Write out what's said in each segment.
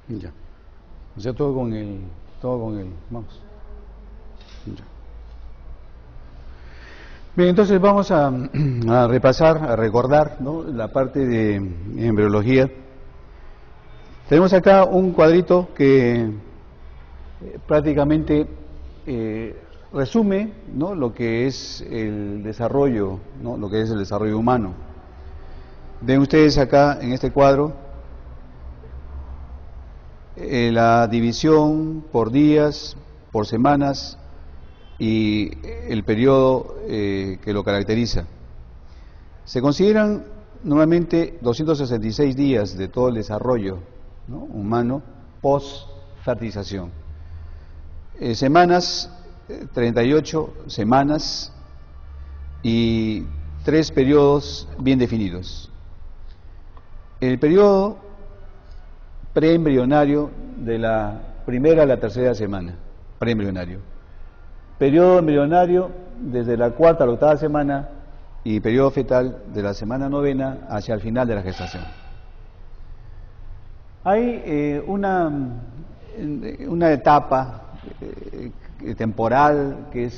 Ya. O sea, todo con el mouse. Ya. Bien, entonces vamos a repasar, a recordar, ¿no?, la parte de embriología. Tenemos acá un cuadrito que prácticamente resume, ¿no?, lo que es el desarrollo, ¿no?, lo que es el desarrollo humano. Ven ustedes acá en este cuadro la división por días, por semanas y el periodo que lo caracteriza. Se consideran normalmente 266 días de todo el desarrollo, ¿no?, humano post-fertilización. Semanas, 38 semanas y 3 periodos bien definidos. El periodo preembrionario de la primera a la tercera semana, preembrionario. Periodo embrionario desde la cuarta a la octava semana y periodo fetal de la semana novena hacia el final de la gestación. Hay una etapa temporal que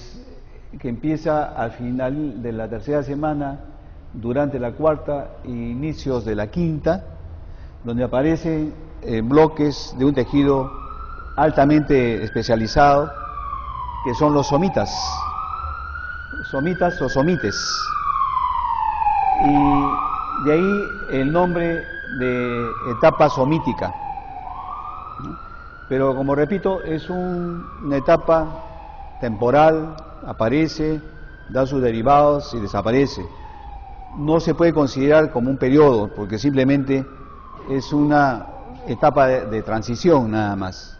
empieza al final de la tercera semana, durante la cuarta e inicios de la quinta, donde aparecen bloques de un tejido altamente especializado, que son los somitas o somites, y de ahí el nombre de etapa somítica, ¿no? Pero como repito, es una etapa temporal, aparece, da sus derivados y desaparece. No se puede considerar como un periodo, porque simplemente es una etapa de transición nada más.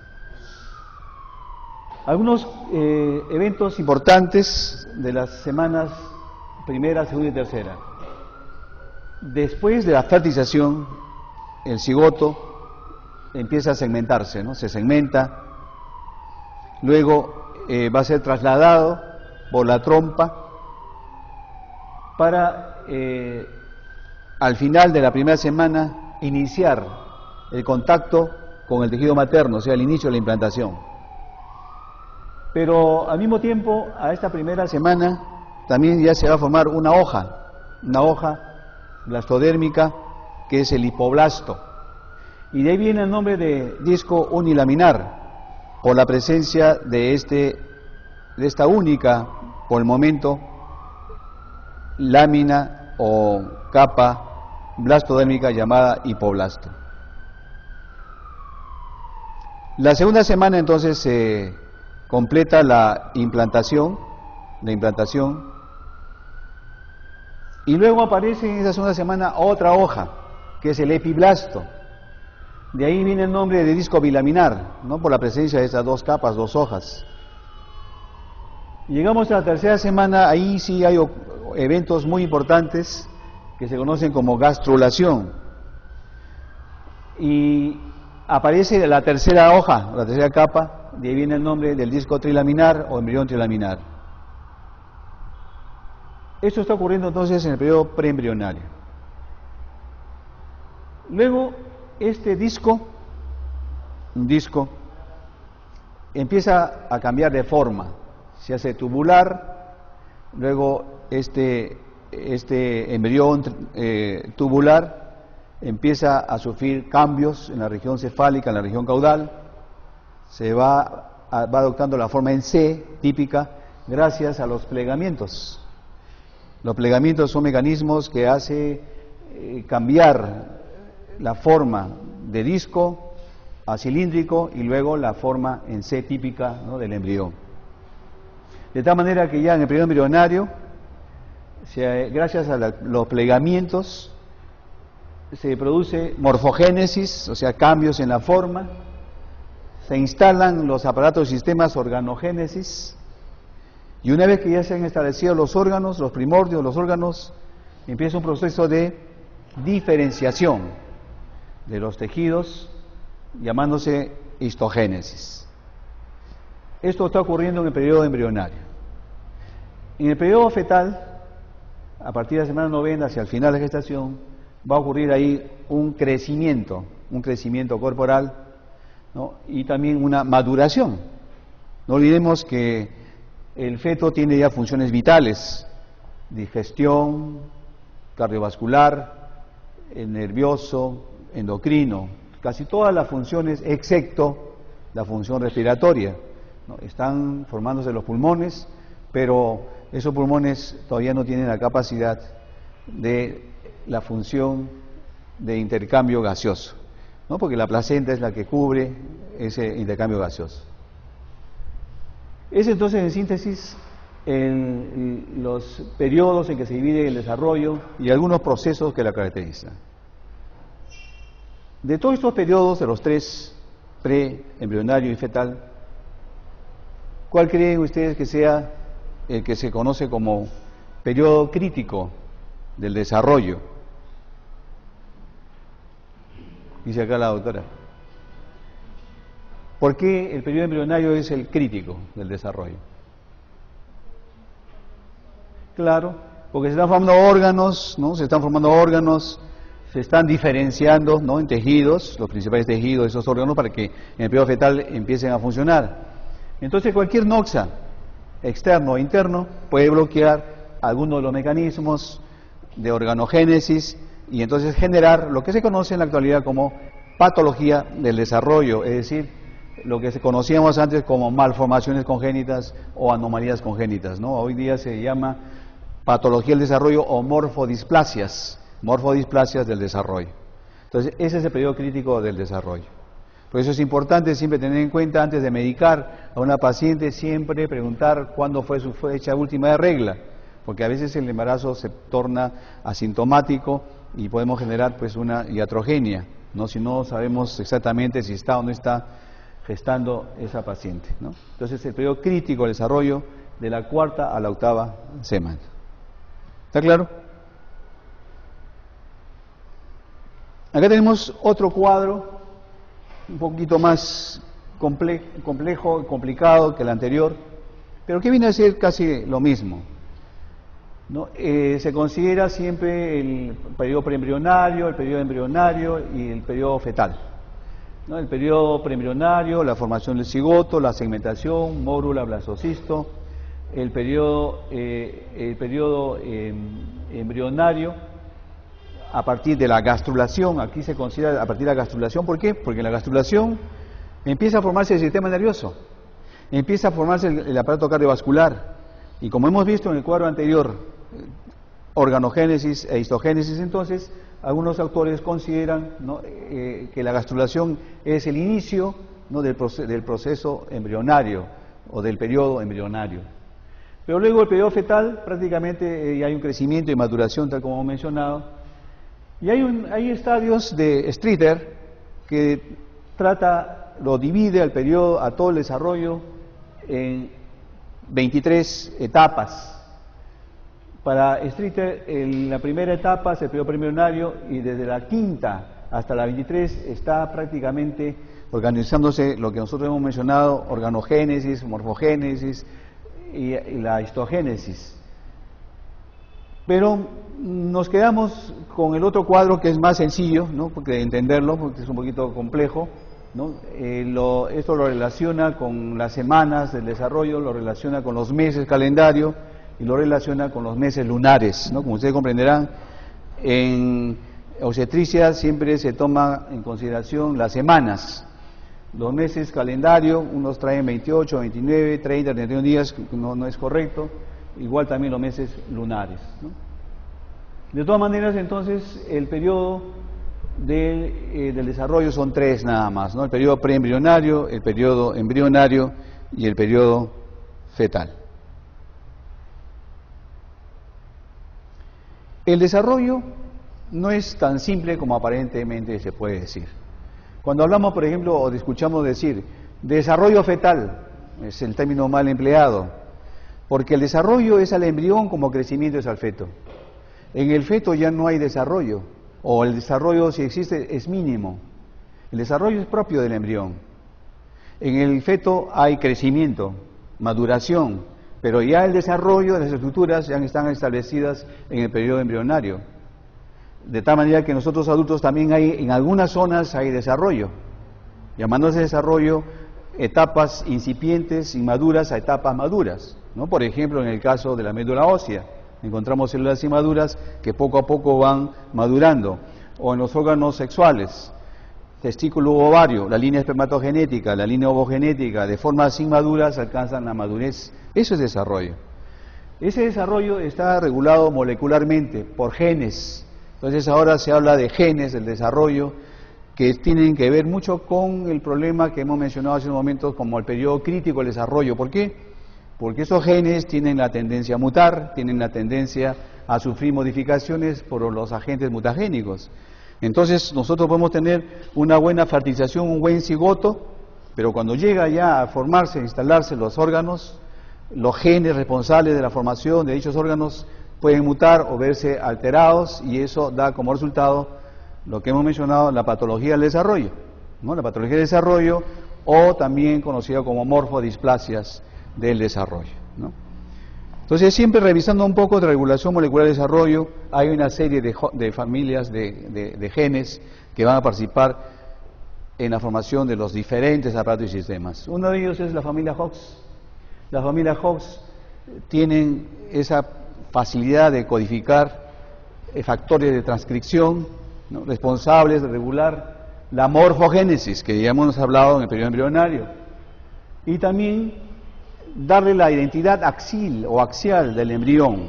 Algunos eventos importantes de las semanas primera, segunda y tercera. Después de la fertilización, el cigoto empieza a segmentarse, ¿no? Se segmenta, luego va a ser trasladado por la trompa para al final de la primera semana iniciar el contacto con el tejido materno, o sea, el inicio de la implantación. Pero al mismo tiempo, a esta primera semana también ya se va a formar una hoja blastodérmica, que es el hipoblasto. Y de ahí viene el nombre de disco unilaminar, por la presencia de esta única, por el momento, lámina o capa blastodérmica llamada hipoblasto. La segunda semana entonces se completa la implantación, y luego aparece en esa segunda semana otra hoja, que es el epiblasto. De ahí viene el nombre de disco bilaminar, ¿no?, por la presencia de estas dos capas, dos hojas. Llegamos a la tercera semana, ahí sí hay eventos muy importantes que se conocen como gastrulación. Y aparece la tercera hoja, la tercera capa, de ahí viene el nombre del disco trilaminar o embrión trilaminar. Esto está ocurriendo entonces en el periodo preembrionario. Luego, este disco empieza a cambiar de forma, se hace tubular, luego este embrión tubular empieza a sufrir cambios en la región cefálica, en la región caudal, se va adoptando la forma en C típica gracias a los plegamientos. Los plegamientos son mecanismos que hacen cambiar la forma de disco a cilíndrico y luego la forma en C típica, ¿no?, del embrión. De tal manera que ya en el periodo embrionario, gracias a los plegamientos, se produce morfogénesis, o sea, cambios en la forma, se instalan los aparatos y sistemas organogénesis, y una vez que ya se han establecido los órganos, los primordios, los órganos, empieza un proceso de diferenciación de los tejidos, llamándose histogénesis. Esto está ocurriendo en el periodo embrionario. En el periodo fetal, a partir de la semana novena hacia el final de la gestación, va a ocurrir ahí un crecimiento corporal ¿no? Y también una maduración. No olvidemos que el feto tiene ya funciones vitales: digestión, cardiovascular, nervioso, endocrino, casi todas las funciones excepto la función respiratoria, ¿no? Están formándose los pulmones, pero esos pulmones todavía no tienen la capacidad de la función de intercambio gaseoso, ¿no? Porque la placenta es la que cubre ese intercambio gaseoso. Es entonces, en síntesis, los periodos en que se divide el desarrollo y algunos procesos que la caracterizan. De todos estos periodos, de los tres, pre-embrionario y fetal, ¿cuál creen ustedes que sea el que se conoce como periodo crítico del desarrollo? Dice acá la doctora. ¿Por qué el periodo embrionario es el crítico del desarrollo? Claro, porque se están formando órganos, ¿no? Se están formando órganos, se están diferenciando, ¿no? En tejidos, los principales tejidos de esos órganos, para que en el periodo fetal empiecen a funcionar. Entonces, cualquier noxa, externo o interno, puede bloquear algunos de los mecanismos de organogénesis y entonces generar lo que se conoce en la actualidad como patología del desarrollo, es decir, lo que conocíamos antes como malformaciones congénitas o anomalías congénitas, ¿no? Hoy día se llama patología del desarrollo o morfodisplasias del desarrollo. Entonces, ese es el periodo crítico del desarrollo. Por eso es importante siempre tener en cuenta, antes de medicar a una paciente, siempre preguntar cuándo fue su fecha última de regla, porque a veces el embarazo se torna asintomático y podemos generar pues una iatrogenia, ¿no? Si no sabemos exactamente si está o no está gestando esa paciente, ¿no? Entonces, el periodo crítico del desarrollo de la 4ª a la 8ª semana. ¿Está claro? Acá tenemos otro cuadro, un poquito más complejo, complicado que el anterior, pero que viene a ser casi lo mismo, ¿no? Se considera siempre el periodo preembrionario, el periodo embrionario y el periodo fetal, ¿no? El periodo preembrionario, la formación del cigoto, la segmentación, mórula, blastocisto. El periodo embrionario, a partir de la gastrulación, aquí se considera a partir de la gastrulación. ¿Por qué? Porque en la gastrulación empieza a formarse el sistema nervioso, empieza a formarse el aparato cardiovascular, y como hemos visto en el cuadro anterior, organogénesis e histogénesis, entonces algunos autores consideran, ¿no? Que la gastrulación es el inicio, ¿no? del proceso embrionario o del periodo embrionario. Pero luego el periodo fetal prácticamente hay un crecimiento y maduración, tal como hemos mencionado, y hay estadios de Streeter que lo divide al periodo, a todo el desarrollo, en 23 etapas. Para Streeter, la primera etapa es el periodo preembrionario, y desde la 5ª hasta la 23 está prácticamente organizándose lo que nosotros hemos mencionado: organogénesis, morfogénesis y la histogénesis. Pero nos quedamos con el otro cuadro, que es más sencillo, ¿no? Porque entenderlo, porque es un poquito complejo, ¿no? Esto lo relaciona con las semanas del desarrollo, lo relaciona con los meses calendario y lo relaciona con los meses lunares, ¿no? Como ustedes comprenderán, en obstetricia siempre se toma en consideración las semanas. Los meses calendario, unos traen 28, 29, 30, 31 días, no es correcto. Igual también los meses lunares, ¿no? De todas maneras, entonces, el periodo del desarrollo son 3 nada más, ¿no? El periodo preembrionario, el periodo embrionario y el periodo fetal. El desarrollo no es tan simple como aparentemente se puede decir. Cuando hablamos, por ejemplo, o escuchamos decir desarrollo fetal, es el término mal empleado, porque el desarrollo es al embrión como crecimiento es al feto. En el feto ya no hay desarrollo, o el desarrollo, si existe, es mínimo. El desarrollo es propio del embrión. En el feto hay crecimiento, maduración, pero ya el desarrollo de las estructuras ya están establecidas en el periodo embrionario. De tal manera que nosotros adultos también en algunas zonas hay desarrollo, llamándose desarrollo etapas incipientes, inmaduras a etapas maduras, ¿no? Por ejemplo, en el caso de la médula ósea, encontramos células inmaduras que poco a poco van madurando, o en los órganos sexuales, testículo u ovario, la línea espermatogenética, la línea ovogenética, de formas inmaduras alcanzan la madurez. Eso es desarrollo. Ese desarrollo está regulado molecularmente por genes. Entonces ahora se habla de genes del desarrollo que tienen que ver mucho con el problema que hemos mencionado hace un momento como el periodo crítico del desarrollo. ¿Por qué? Porque esos genes tienen la tendencia a mutar, tienen la tendencia a sufrir modificaciones por los agentes mutagénicos. Entonces nosotros podemos tener una buena fertilización, un buen cigoto, pero cuando llega ya a formarse, a instalarse los órganos, los genes responsables de la formación de dichos órganos pueden mutar o verse alterados, y eso da como resultado lo que hemos mencionado, la patología del desarrollo, ¿no? La patología del desarrollo, o también conocida como morfodisplasias del desarrollo, ¿no? Entonces, siempre revisando un poco de regulación molecular del desarrollo, hay una serie de familias de genes que van a participar en la formación de los diferentes aparatos y sistemas. Uno de ellos es la familia Hox. La familia Hox tienen esa facilidad de codificar factores de transcripción, ¿no?, responsables de regular la morfogénesis, que ya hemos hablado en el periodo embrionario, y también darle la identidad axil o axial del embrión.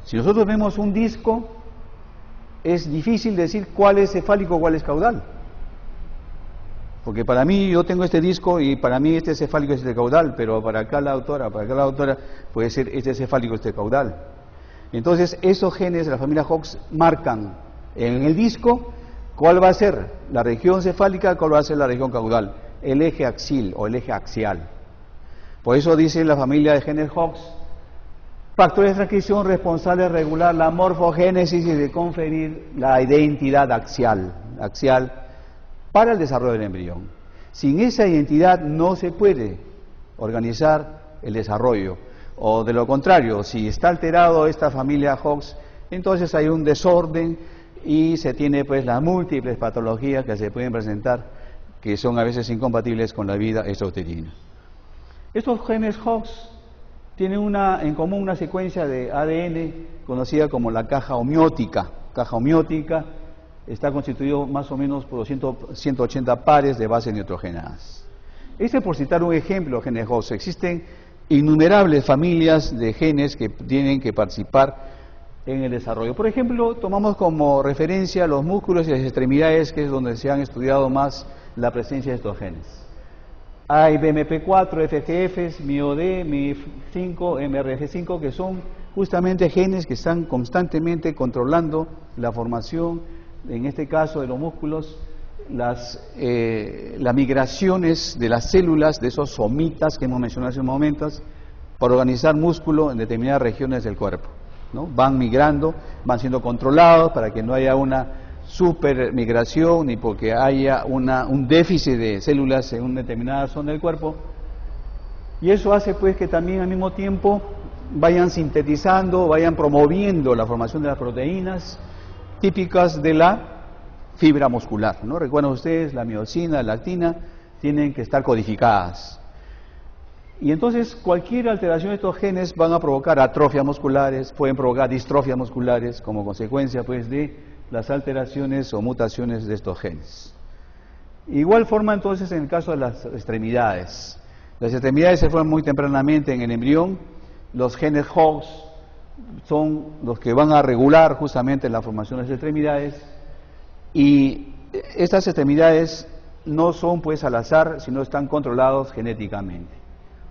Si nosotros vemos un disco, es difícil decir cuál es cefálico, cuál es caudal. Porque para mí, yo tengo este disco y para mí este es cefálico, este es caudal, pero para acá la autora puede ser este cefálico, este caudal. Entonces, esos genes de la familia Hox marcan en el disco cuál va a ser la región cefálica, cuál va a ser la región caudal, el eje axil o el eje axial. Por eso dice la familia de genes Hox, factores de transcripción responsables de regular la morfogénesis y de conferir la identidad axial para el desarrollo del embrión. Sin esa identidad no se puede organizar el desarrollo, o de lo contrario, si está alterado esta familia Hox, entonces hay un desorden y se tiene pues las múltiples patologías que se pueden presentar, que son a veces incompatibles con la vida extrauterina. Estos genes Hox tienen en común una secuencia de ADN conocida como la caja homeótica. Caja homeótica está constituido más o menos por 180 pares de bases nitrogenadas. Por citar un ejemplo, genes Hox. Existen innumerables familias de genes que tienen que participar en el desarrollo. Por ejemplo, tomamos como referencia los músculos y las extremidades, que es donde se han estudiado más la presencia de estos genes. Hay BMP4, FGFs, MIOD, MIF5, MRF5, que son justamente genes que están constantemente controlando la formación, en este caso de los músculos, las migraciones de las células, de esos somitas que hemos mencionado hace un momento, para organizar músculo en determinadas regiones del cuerpo, ¿no? Van migrando, van siendo controlados para que no haya una supermigración ni porque haya un déficit de células en una determinada zona del cuerpo, y eso hace pues que también al mismo tiempo vayan sintetizando, vayan promoviendo la formación de las proteínas típicas de la fibra muscular, ¿no? Recuerdan ustedes, la miosina, la actina, tienen que estar codificadas. Y entonces cualquier alteración de estos genes van a provocar atrofias musculares, pueden provocar distrofias musculares como consecuencia pues de las alteraciones o mutaciones de estos genes. Igual forma entonces en el caso de las extremidades. Las extremidades se forman muy tempranamente en el embrión. Los genes Hox son los que van a regular justamente la formación de las extremidades, y estas extremidades no son pues al azar, sino están controlados genéticamente.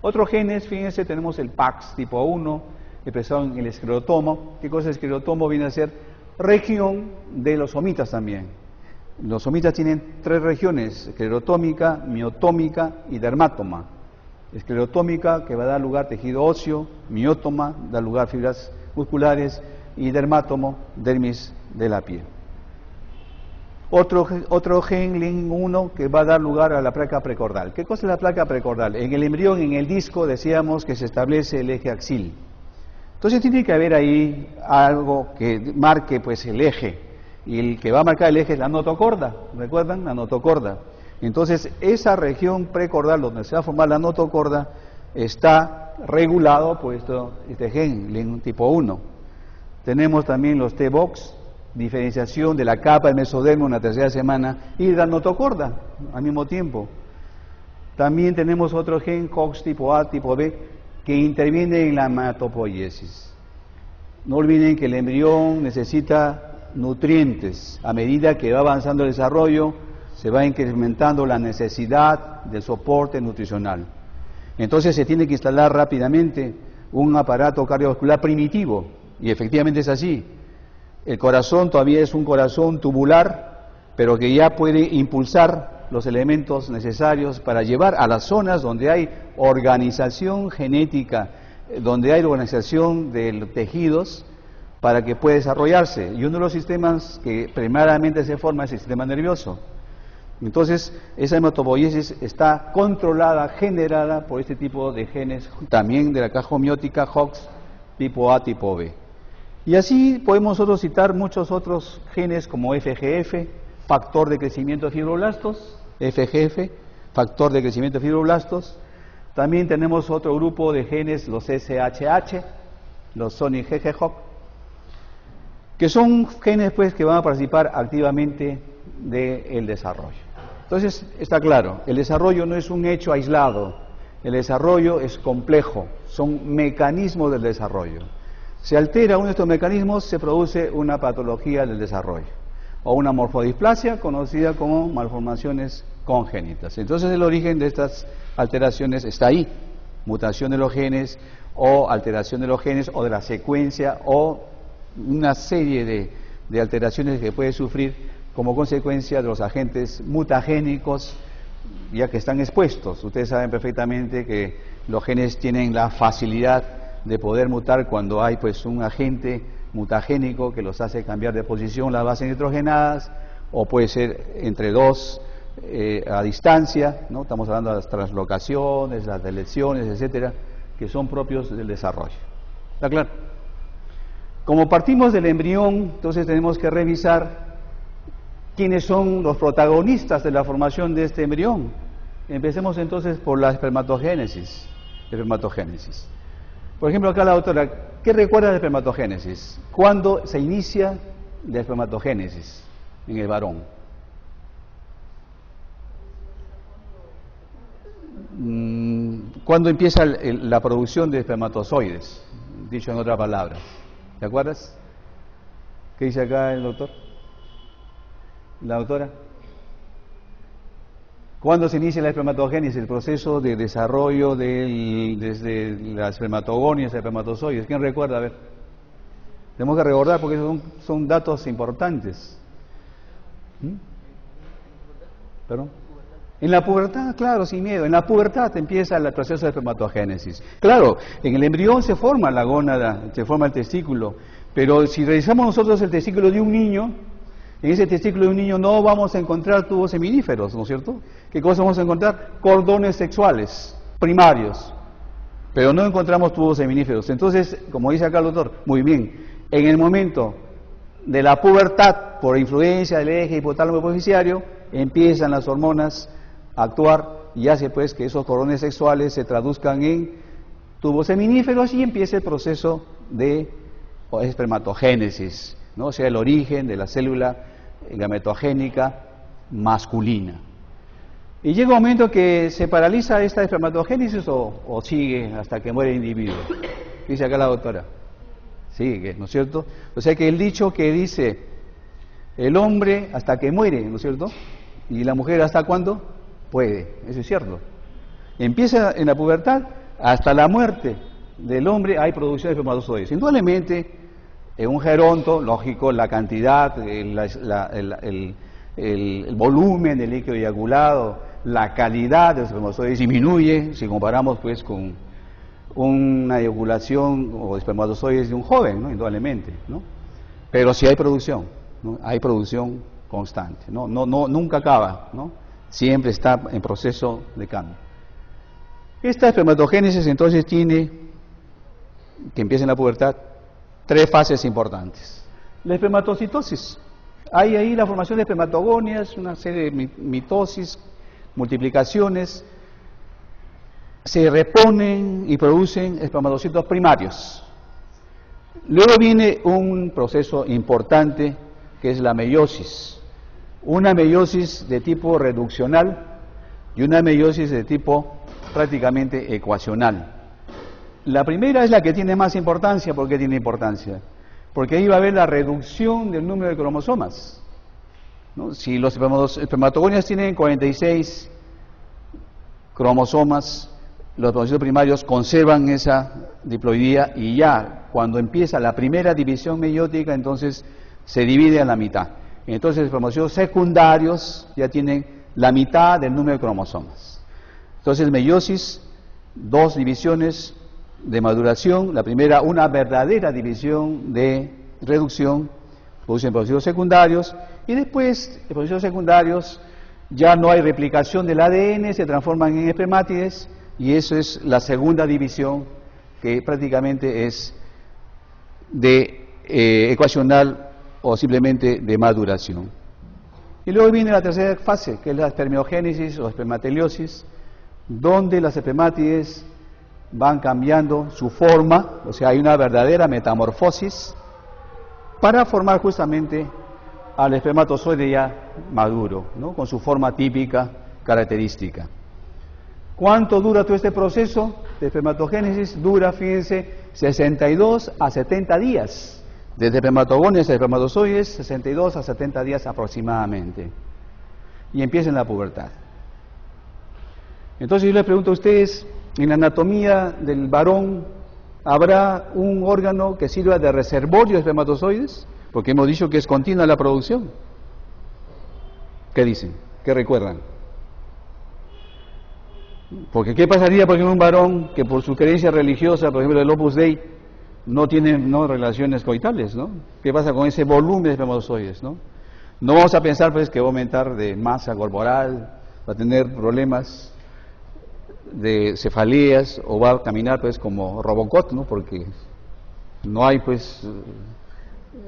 Otros genes, fíjense, tenemos el PAX tipo 1, expresado en el esclerotomo. ¿Qué cosa es el esclerotomo? Viene a ser región de los somitas también. Los somitas tienen 3 regiones: esclerotómica, miotómica y dermátoma. Esclerotómica, que va a dar lugar a tejido óseo; miótoma, da lugar a fibras musculares; y dermátomo, dermis de la piel. Otro gen, LIN1, que va a dar lugar a la placa precordal. ¿Qué cosa es la placa precordal? En el embrión, en el disco, decíamos que se establece el eje axil. Entonces tiene que haber ahí algo que marque pues el eje, y el que va a marcar el eje es la notocorda. ¿Recuerdan? La notocorda. Entonces, esa región precordal donde se va a formar la notocorda está regulado por este gen, LIN tipo 1. Tenemos también los T-box, diferenciación de la capa del mesodermo en la tercera semana, y la notocorda al mismo tiempo. También tenemos otro gen, COX tipo A, tipo B, que interviene en la hematopoiesis. No olviden que el embrión necesita nutrientes. A medida que va avanzando el desarrollo, se va incrementando la necesidad del soporte nutricional. Entonces se tiene que instalar rápidamente un aparato cardiovascular primitivo, y efectivamente es así. El corazón todavía es un corazón tubular, pero que ya puede impulsar los elementos necesarios para llevar a las zonas donde hay organización genética, donde hay organización de los tejidos, para que pueda desarrollarse. Y uno de los sistemas que primeramente se forma es el sistema nervioso. Entonces, esa hematopoiesis está controlada, generada por este tipo de genes, también de la caja homeótica HOX, tipo A, tipo B. Y así podemos nosotros citar muchos otros genes como FGF, factor de crecimiento de fibroblastos, FGF, factor de crecimiento de fibroblastos. También tenemos otro grupo de genes, los SHH, los Sonic GGHOC, que son genes pues que van a participar activamente del desarrollo. Entonces, está claro, el desarrollo no es un hecho aislado, el desarrollo es complejo, son mecanismos del desarrollo. Se altera uno de estos mecanismos, se produce una patología del desarrollo, o una morfodisplasia conocida como malformaciones congénitas. Entonces, el origen de estas alteraciones está ahí, mutación de los genes, o alteración de los genes, o de la secuencia, o una serie de alteraciones que puede sufrir como consecuencia de los agentes mutagénicos, ya que están expuestos. Ustedes saben perfectamente que los genes tienen la facilidad de poder mutar cuando hay pues un agente mutagénico que los hace cambiar de posición las bases nitrogenadas, o puede ser entre dos a distancia, ¿no? Estamos hablando de las translocaciones, las deleciones, etcétera, que son propios del desarrollo. ¿Está claro? Como partimos del embrión, entonces tenemos que revisar quiénes son los protagonistas de la formación de este embrión. Empecemos entonces por la espermatogénesis. Por ejemplo, acá la doctora, ¿qué recuerda de espermatogénesis? ¿Cuándo se inicia la espermatogénesis en el varón? ¿Cuándo empieza la producción de espermatozoides? Dicho en otras palabras. ¿Te acuerdas? ¿Qué dice acá el doctor? ¿La doctora? ¿Cuándo se inicia la espermatogénesis? El proceso de desarrollo desde la espermatogonia hasta espermatozoides. ¿Quién recuerda? A ver. Tenemos que recordar porque son datos importantes. ¿Perdón? En la pubertad, claro, sin miedo. En la pubertad empieza el proceso de espermatogénesis. Claro, en el embrión se forma la gónada, se forma el testículo. Pero si revisamos nosotros el testículo de un niño, en ese testículo de un niño no vamos a encontrar tubos seminíferos, ¿no es cierto? ¿Qué cosa vamos a encontrar? Cordones sexuales primarios, pero no encontramos tubos seminíferos. Entonces, como dice acá el doctor, muy bien, en el momento de la pubertad, por influencia del eje hipotálamo hipoficiario, empiezan las hormonas a actuar y hace pues que esos cordones sexuales se traduzcan en tubos seminíferos y empieza el proceso de espermatogénesis, ¿no? O sea, el origen de la célula gametogénica masculina. Y llega un momento que se paraliza esta espermatogénesis o sigue hasta que muere el individuo. Dice acá la doctora. Sigue, ¿no es cierto? O sea que el dicho que dice el hombre hasta que muere, ¿no es cierto? Y la mujer hasta cuándo puede, eso es cierto. Empieza en la pubertad hasta la muerte del hombre hay producción de espermatozoides. Indudablemente, en un geronto, lógico, la cantidad, el volumen del líquido eyaculado, la calidad de los espermatozoides disminuye si comparamos pues con una eyaculación o espermatozoides de un joven, ¿no? Indudablemente, ¿no? Pero sí hay producción, ¿no? Hay producción constante, ¿no? Nunca acaba, ¿no? Siempre está en proceso de cambio. Esta espermatogénesis entonces tiene, que empieza en la pubertad, 3 fases importantes. La espermatocitosis. Hay ahí la formación de espermatogonias, una serie de mitosis multiplicaciones, se reponen y producen espermatocitos primarios. Luego viene un proceso importante que es la meiosis. Una meiosis de tipo reduccional y una meiosis de tipo prácticamente ecuacional. La primera es la que tiene más importancia. ¿Por qué tiene importancia? Porque ahí va a haber la reducción del número de cromosomas, ¿no? Si los espermatogonias tienen 46 cromosomas, los espermatozoides primarios conservan esa diploidía y ya cuando empieza la primera división meiótica, entonces se divide a la mitad. Entonces los espermatozoides secundarios ya tienen la mitad del número de cromosomas. Entonces meiosis, 2 divisiones de maduración, la primera una verdadera división de reducción, producen espermatozoides secundarios, y después espermatozoides secundarios ya no hay replicación del ADN, se transforman en espermátides, y eso es la segunda división, que prácticamente es de ecuacional o simplemente de maduración. Y luego viene la tercera fase, que es la espermiogénesis o espermateliosis, donde las espermátides van cambiando su forma, o sea, hay una verdadera metamorfosis para formar justamente al espermatozoide ya maduro, ¿no? Con su forma típica, característica. ¿Cuánto dura todo este proceso de espermatogénesis? Dura, fíjense, 62 a 70 días. Desde espermatogonias a espermatozoides, 62 a 70 días aproximadamente. Y empieza en la pubertad. Entonces yo les pregunto a ustedes, en la anatomía del varón, ¿habrá un órgano que sirva de reservorio de espermatozoides? Porque hemos dicho que es continua la producción. ¿Qué dicen? ¿Qué recuerdan? Porque ¿qué pasaría, por ejemplo, un varón que por su creencia religiosa, por ejemplo, el Opus Dei, no tiene relaciones coitales, ¿no? ¿Qué pasa con ese volumen de espermatozoides, no? No vamos a pensar, pues, que va a aumentar de masa corporal, va a tener problemas de cefaleas o va a caminar, pues, como Robocop, ¿no? Porque no hay, pues,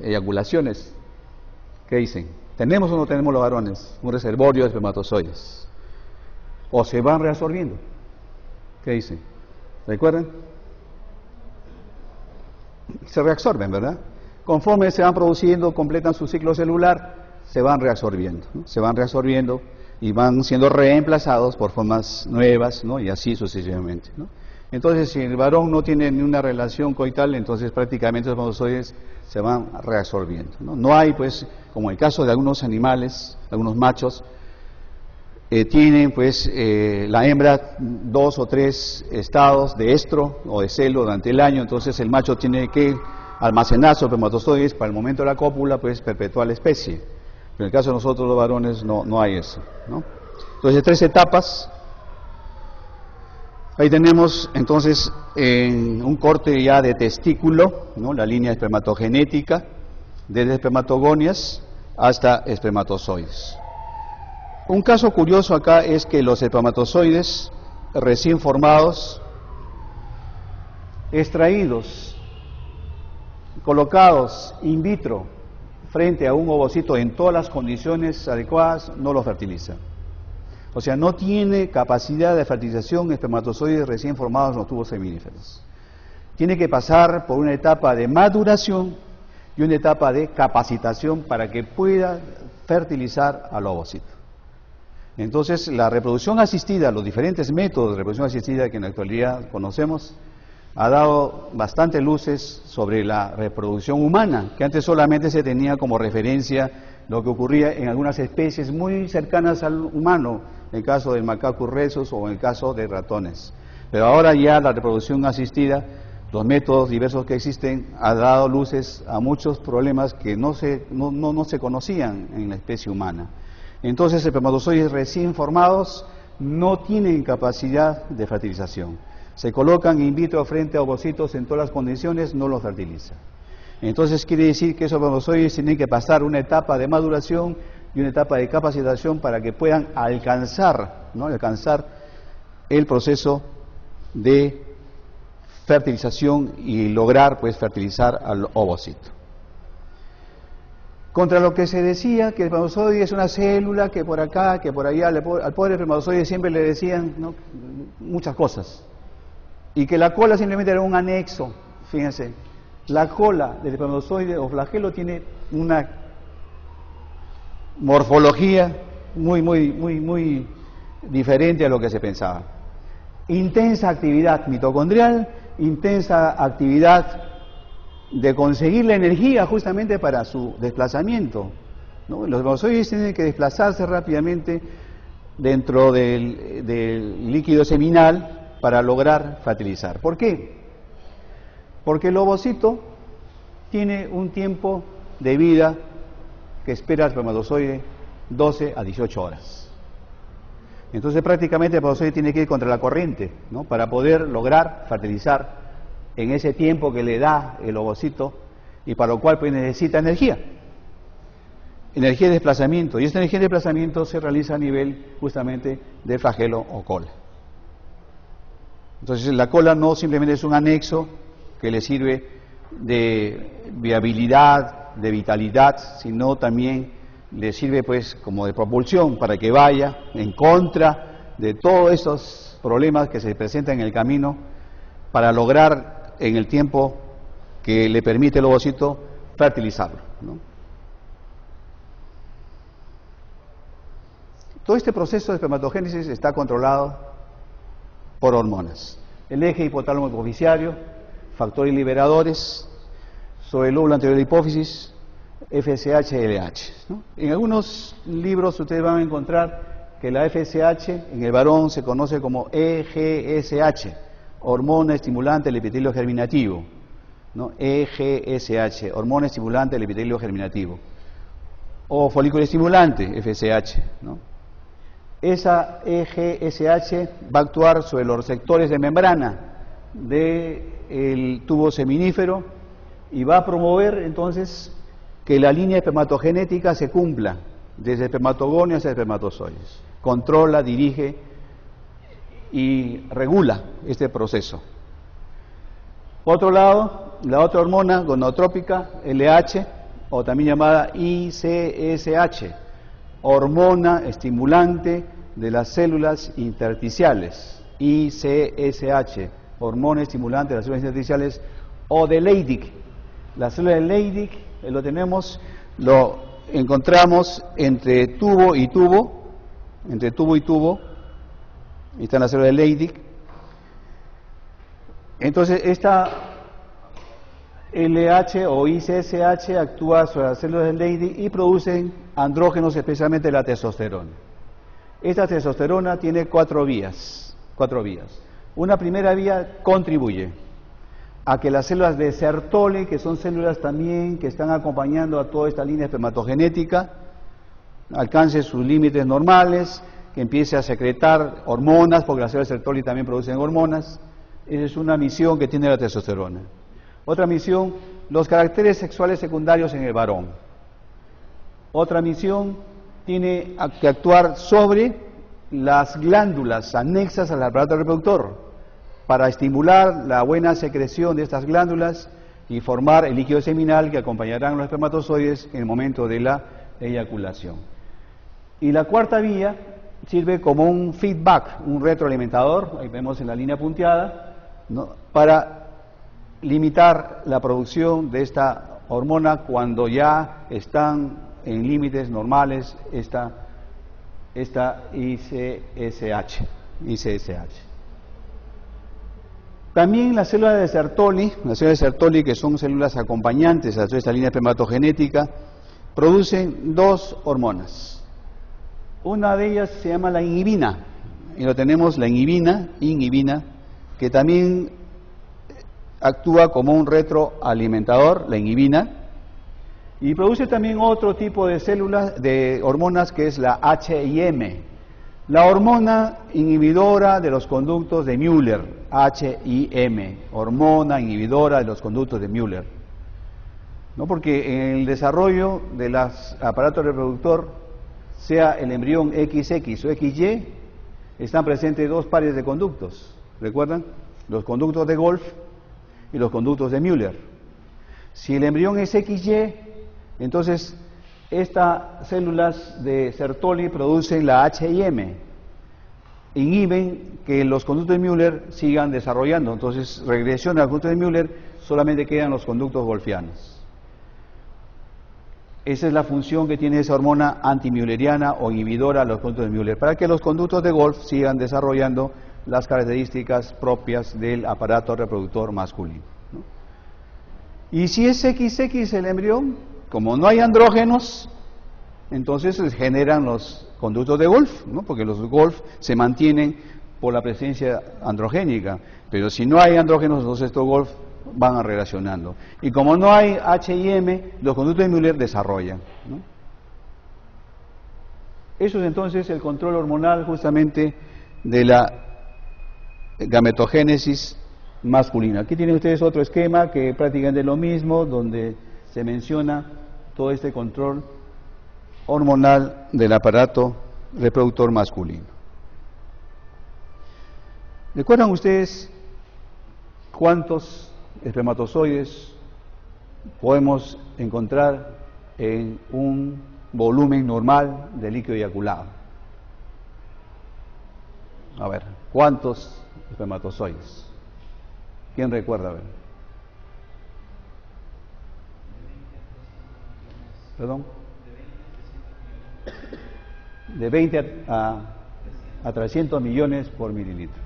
eyaculaciones. ¿Qué dicen? ¿Tenemos o no tenemos los varones un reservorio de espermatozoides? ¿O se van reabsorbiendo? ¿Qué dicen? ¿Recuerdan? Se reabsorben, ¿verdad? Conforme se van produciendo, completan su ciclo celular, se van reabsorbiendo, ¿no? Se van reabsorbiendo y van siendo reemplazados por formas nuevas, ¿no? Y así sucesivamente, ¿no? Entonces, si el varón no tiene ni una relación coital, entonces prácticamente los espermatozoides se van reabsorbiendo, ¿no? No hay, pues, como el caso de algunos animales, algunos machos, tienen, pues, la hembra 2 o 3 estados de estro o de celo durante el año, entonces el macho tiene que almacenar sus espermatozoides para el momento de la cópula, pues, perpetuar la especie. Pero en el caso de nosotros los varones no hay eso, ¿no? Entonces, 3 etapas. Ahí tenemos entonces en un corte ya de testículo, ¿no? La línea espermatogenética, desde espermatogonias hasta espermatozoides. Un caso curioso acá es que los espermatozoides recién formados, extraídos, colocados in vitro frente a un ovocito en todas las condiciones adecuadas, no lo fertiliza. O sea, no tiene capacidad de fertilización espermatozoides recién formados en los tubos seminíferos. Tiene que pasar por una etapa de maduración y una etapa de capacitación para que pueda fertilizar al ovocito. Entonces, la reproducción asistida, los diferentes métodos de reproducción asistida que en la actualidad conocemos, ha dado bastantes luces sobre la reproducción humana, que antes solamente se tenía como referencia lo que ocurría en algunas especies muy cercanas al humano, en el caso del Macacus rhesus o en el caso de ratones. Pero ahora ya la reproducción asistida, los métodos diversos que existen, ha dado luces a muchos problemas que no se conocían en la especie humana. Entonces, espermatozoides recién formados no tienen capacidad de fertilización. Se colocan in vitro frente a ovocitos en todas las condiciones, no los fertiliza. Entonces quiere decir que esos espermatozoides tienen que pasar una etapa de maduración y una etapa de capacitación para que puedan alcanzar, ¿no? Alcanzar el proceso de fertilización y lograr, pues, fertilizar al ovocito. Contra lo que se decía que el espermatozoide es una célula, que por acá, que por allá, al pobre espermatozoide siempre le decían, ¿no?, muchas cosas. Y que la cola simplemente era un anexo. Fíjense, la cola del espermatozoide o flagelo tiene una morfología muy diferente a lo que se pensaba. Intensa actividad mitocondrial, intensa actividad de conseguir la energía justamente para su desplazamiento, ¿no? Los espermatozoides tienen que desplazarse rápidamente dentro del líquido seminal para lograr fertilizar. ¿Por qué? Porque el ovocito tiene un tiempo de vida que espera el espermatozoide 12 a 18 horas. Entonces prácticamente el espermatozoide tiene que ir contra la corriente, ¿no?, para poder lograr fertilizar en ese tiempo que le da el ovocito, y para lo cual pues necesita energía de desplazamiento, y esta energía de desplazamiento se realiza a nivel justamente del flagelo o cola. Entonces la cola no simplemente es un anexo que le sirve de viabilidad, de vitalidad, sino también le sirve pues como de propulsión para que vaya en contra de todos esos problemas que se presentan en el camino para lograr en el tiempo que le permite el ovocito fertilizarlo, ¿no? Todo este proceso de espermatogénesis está controlado por hormonas. El eje hipotálamo hipoficiario, factores liberadores, sobre el lóbulo anterior de la hipófisis, FSH y LH, ¿no? En algunos libros ustedes van a encontrar que la FSH en el varón se conoce como EGSH, hormona estimulante del epitelio germinativo, ¿no? EGSH, hormona estimulante del epitelio germinativo, o folículo estimulante, FSH, ¿no? Esa EGSH va a actuar sobre los receptores de membrana del tubo seminífero y va a promover entonces que la línea espermatogenética se cumpla desde espermatogonio hasta espermatozoides. Controla, dirige y regula este proceso. Por otro lado, la otra hormona gonadotrópica, LH, o también llamada ICSH, hormona estimulante de las células intersticiales, ICSH, hormona estimulante de las células intersticiales, o de Leydig. La célula de Leydig lo encontramos entre tubo y tubo, ahí está la célula de Leydig. Entonces esta LH o ICSH actúa sobre las células de Leydig y producen andrógenos, especialmente la testosterona. Esta testosterona tiene cuatro vías. Una primera vía contribuye a que las células de Sertoli, que son células también que están acompañando a toda esta línea espermatogenética, alcance sus límites normales, que empiece a secretar hormonas, porque las células de Sertoli también producen hormonas. Esa es una misión que tiene la testosterona. Otra misión, los caracteres sexuales secundarios en el varón. Otra misión, tiene que actuar sobre las glándulas anexas al aparato reproductor para estimular la buena secreción de estas glándulas y formar el líquido seminal que acompañarán los espermatozoides en el momento de la eyaculación. Y la cuarta vía sirve como un feedback, un retroalimentador, ahí vemos en la línea punteada, ¿no?, para limitar la producción de esta hormona cuando ya están en límites normales esta ICSH. También las células de Sertoli, que son células acompañantes a toda esta línea espermatogenética, producen dos hormonas. Una de ellas se llama la inhibina, y lo tenemos la inhibina, que también actúa como un retroalimentador, la inhibina, y produce también otro tipo de células, de hormonas, que es la HIM, la hormona inhibidora de los conductos de Müller, HIM, hormona inhibidora de los conductos de Müller. ¿No? Porque en el desarrollo del aparato reproductor, sea el embrión XX o XY, están presentes dos pares de conductos. ¿Recuerdan? Los conductos de Golf y los conductos de Müller. Si el embrión es XY, entonces Estas células de Sertoli producen la HIM, inhiben que los conductos de Müller sigan desarrollando, entonces regresión al conducto de Müller, solamente quedan los conductos golfianos. Esa es la función que tiene esa hormona antimülleriana o inhibidora a los conductos de Müller, para que los conductos de Golf sigan desarrollando las características propias del aparato reproductor masculino, ¿no? Y si es XX el embrión, como no hay andrógenos, entonces se generan los conductos de Golf, ¿no? Porque los Golf se mantienen por la presencia androgénica, pero si no hay andrógenos, entonces estos Golf van relacionando. Y como no hay HIM, los conductos de Müller desarrollan, ¿no? Eso es entonces el control hormonal justamente de la gametogénesis masculina. Aquí tienen ustedes otro esquema que prácticamente es lo mismo, donde se menciona todo este control hormonal del aparato reproductor masculino. ¿Recuerdan ustedes cuántos espermatozoides podemos encontrar en un volumen normal de líquido eyaculado? A ver, ¿cuántos espermatozoides? ¿Quién recuerda? A ver. ¿Perdón? De 20 a 300 millones por mililitro.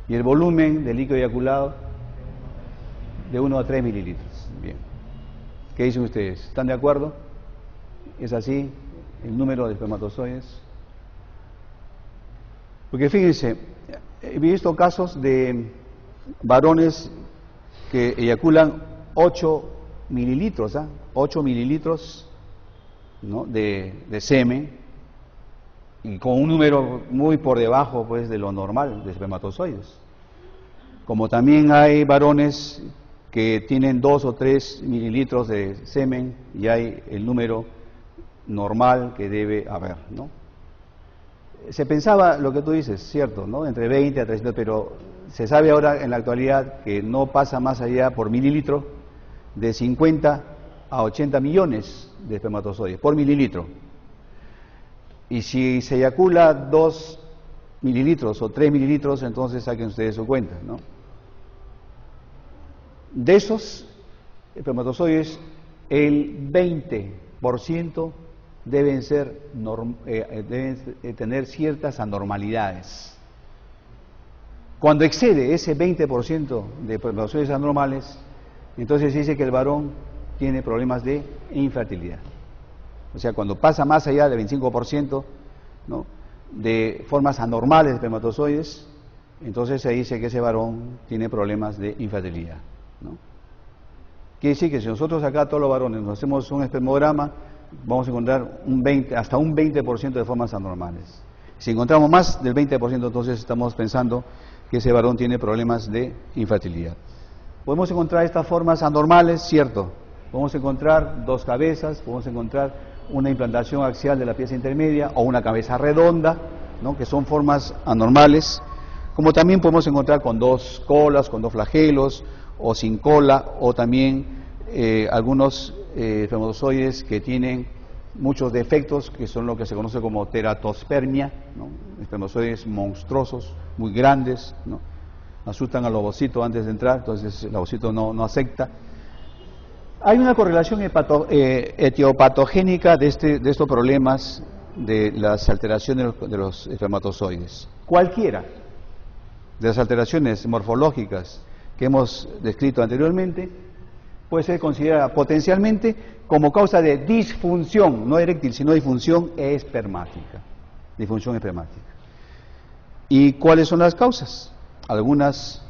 Y el volumen de líquido eyaculado de 1 a 3 mililitros. Bien. ¿Qué dicen ustedes? ¿Están de acuerdo? ¿Es así el número de espermatozoides? Porque fíjense, he visto casos de varones que eyaculan 8 mililitros, 8 mililitros, ¿no? de semen, y con un número muy por debajo pues de lo normal de espermatozoides. Como también hay varones que tienen 2 o 3 mililitros de semen y hay el número normal que debe haber, ¿no? Se pensaba lo que tú dices, cierto, ¿no? Entre 20 a 300, pero se sabe ahora en la actualidad que no pasa más allá por mililitro de 50 a 80 millones de espermatozoides por mililitro. Y si se eyacula 2 mililitros o 3 mililitros, entonces saquen ustedes su cuenta, ¿no? De esos espermatozoides, el 20% deben tener ciertas anormalidades. Cuando excede ese 20% de espermatozoides anormales, entonces se dice que el varón tiene problemas de infertilidad. O sea, cuando pasa más allá del 25%, ¿no? de formas anormales de espermatozoides, entonces se dice que ese varón tiene problemas de infertilidad, ¿no? Quiere decir que si nosotros acá, todos los varones, nos hacemos un espermograma, vamos a encontrar hasta un 20% de formas anormales. Si encontramos más del 20%, entonces estamos pensando que ese varón tiene problemas de infertilidad. Podemos encontrar estas formas anormales, cierto. Podemos encontrar 2 cabezas, podemos encontrar una implantación axial de la pieza intermedia o una cabeza redonda, ¿no? que son formas anormales, como también podemos encontrar con 2 colas, con 2 flagelos, o sin cola, o también algunos espermatozoides que tienen muchos defectos, que son lo que se conoce como teratospermia, ¿no? espermatozoides monstruosos, muy grandes, ¿no? asustan al ovocito antes de entrar, entonces el ovocito no acepta. Hay una correlación etiopatogénica de estos problemas de las alteraciones de los espermatozoides. Cualquiera de las alteraciones morfológicas que hemos descrito anteriormente puede ser considerada potencialmente como causa de disfunción, no eréctil, sino disfunción espermática. Disfunción espermática. ¿Y cuáles son las causas? Algunas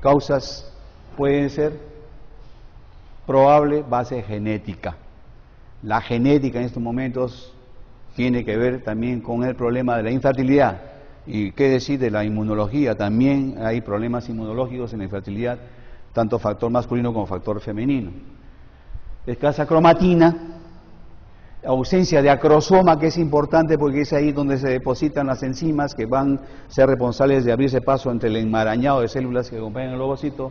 causas pueden ser probable base genética. La genética en estos momentos tiene que ver también con el problema de la infertilidad. Y qué decir de la inmunología, también hay problemas inmunológicos en la infertilidad, tanto factor masculino como factor femenino. Escasa cromatina, ausencia de acrosoma, que es importante porque es ahí donde se depositan las enzimas que van a ser responsables de abrirse paso entre el enmarañado de células que acompañan el ovocito.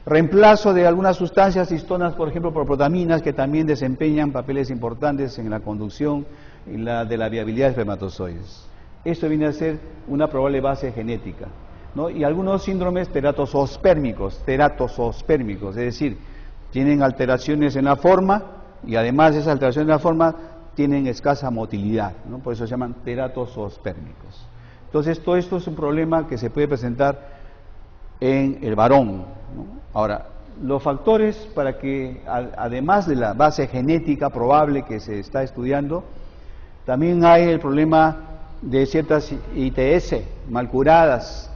Reemplazo de algunas sustancias histonas, por ejemplo, por protaminas, que también desempeñan papeles importantes en la conducción y de la viabilidad de espermatozoides. Esto viene a ser una probable base genética, ¿no? Y algunos síndromes teratozospérmicos, es decir, tienen alteraciones en la forma y además de esas alteraciones en la forma tienen escasa motilidad, ¿no? Por eso se llaman teratozospérmicos. Entonces, todo esto es un problema que se puede presentar en el varón, ¿no? Ahora, los factores para que, además de la base genética probable que se está estudiando, también hay el problema de ciertas ITS mal curadas,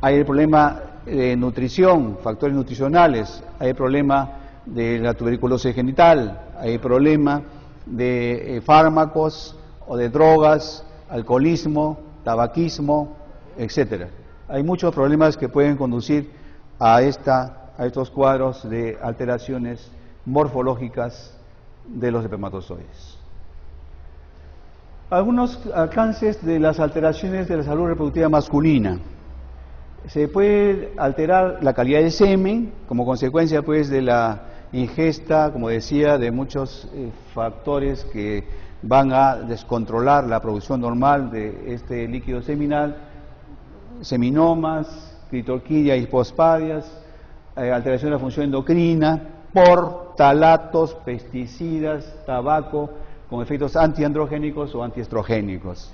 hay el problema de nutrición, factores nutricionales, hay el problema de la tuberculosis genital, hay el problema de fármacos o de drogas, alcoholismo, tabaquismo, etcétera. Hay muchos problemas que pueden conducir a estos cuadros de alteraciones morfológicas de los espermatozoides. Algunos alcances de las alteraciones de la salud reproductiva masculina. Se puede alterar la calidad del semen como consecuencia pues de la ingesta, como decía, de muchos factores que van a descontrolar la producción normal de este líquido seminal, seminomas, clitorquidia, hipospadias, alteración de la función endocrina por talatos, pesticidas, tabaco, con efectos antiandrogénicos o antiestrogénicos.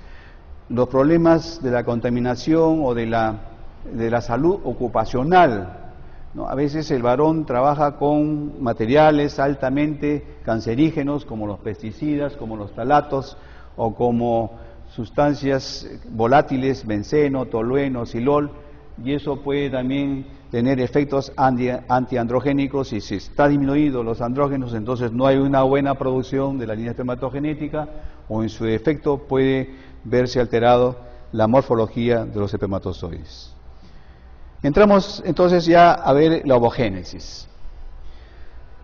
Los problemas de la contaminación o de la salud ocupacional, ¿no? A veces el varón trabaja con materiales altamente cancerígenos como los pesticidas, como los talatos o como sustancias volátiles, benceno, tolueno, silol, y eso puede también tener efectos antiandrogénicos, y si está disminuido los andrógenos, entonces no hay una buena producción de la línea espermatogenética, o en su efecto puede verse alterado la morfología de los espermatozoides. Entramos entonces ya a ver la ovogénesis.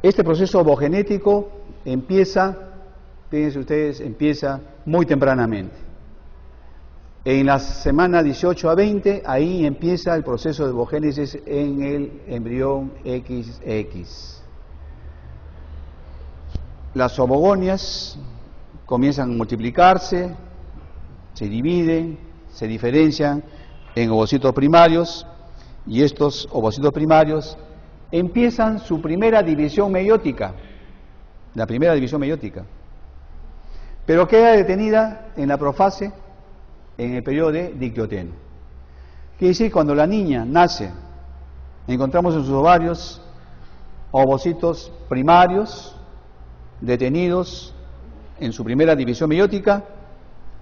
Este proceso ovogenético empieza, fíjense ustedes, empieza muy tempranamente. En la semana 18 a 20, ahí empieza el proceso de ovogénesis en el embrión XX. Las ovogonias comienzan a multiplicarse, se dividen, se diferencian en ovocitos primarios, y estos ovocitos primarios empiezan su primera división meiótica, la primera división meiótica, pero queda detenida en la profase en el periodo de dictioteno. Quiere decir, cuando la niña nace, encontramos en sus ovarios ovocitos primarios detenidos en su primera división meiótica,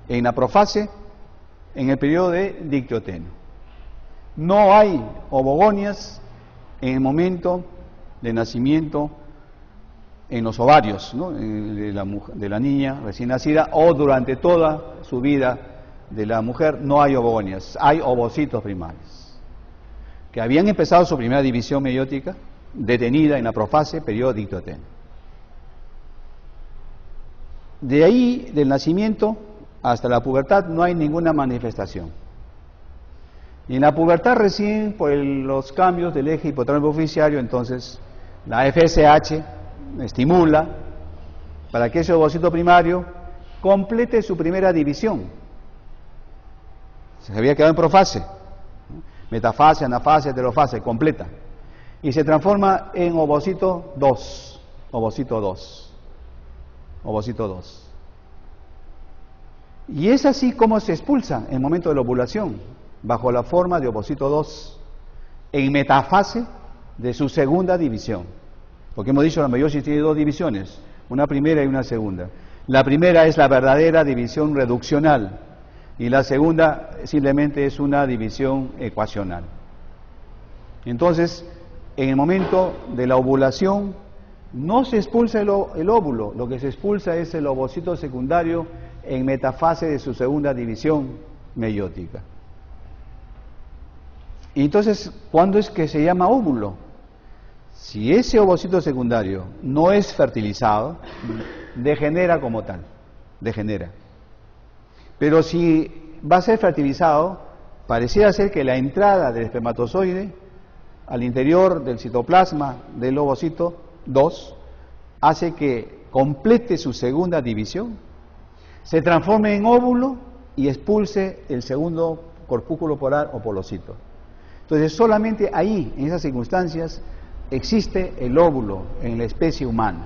en la profase, en el periodo de dictioteno. No hay ovogonias en el momento de nacimiento en los ovarios, ¿no?, de la niña recién nacida, o durante toda su vida de la mujer no hay ovogonias, hay ovocitos primarios, que habían empezado su primera división meiótica, detenida en la profase, periodo dictioteno. De ahí, del nacimiento hasta la pubertad, no hay ninguna manifestación. Y en la pubertad recién, por los cambios del eje hipotálamo hipoficiario, entonces la FSH estimula para que ese ovocito primario complete su primera división. Se había quedado en profase, metafase, anafase, heterofase, completa, y se transforma en ovocito 2, ovocito 2, ovocito 2. Y es así como se expulsa en el momento de la ovulación, bajo la forma de ovocito 2, en metafase de su segunda división. Porque hemos dicho que la meiosis tiene dos divisiones, una primera y una segunda. La primera es la verdadera división reduccional, y la segunda simplemente es una división ecuacional. Entonces, en el momento de la ovulación, no se expulsa el óvulo, lo que se expulsa es el ovocito secundario en metafase de su segunda división meiótica. Y entonces, ¿cuándo es que se llama óvulo? Si ese ovocito secundario no es fertilizado, degenera como tal, degenera. Pero si va a ser fertilizado, pareciera ser que la entrada del espermatozoide al interior del citoplasma del ovocito 2, hace que complete su segunda división, se transforme en óvulo y expulse el segundo corpúsculo polar o polocito. Entonces solamente ahí, en esas circunstancias, existe el óvulo en la especie humana.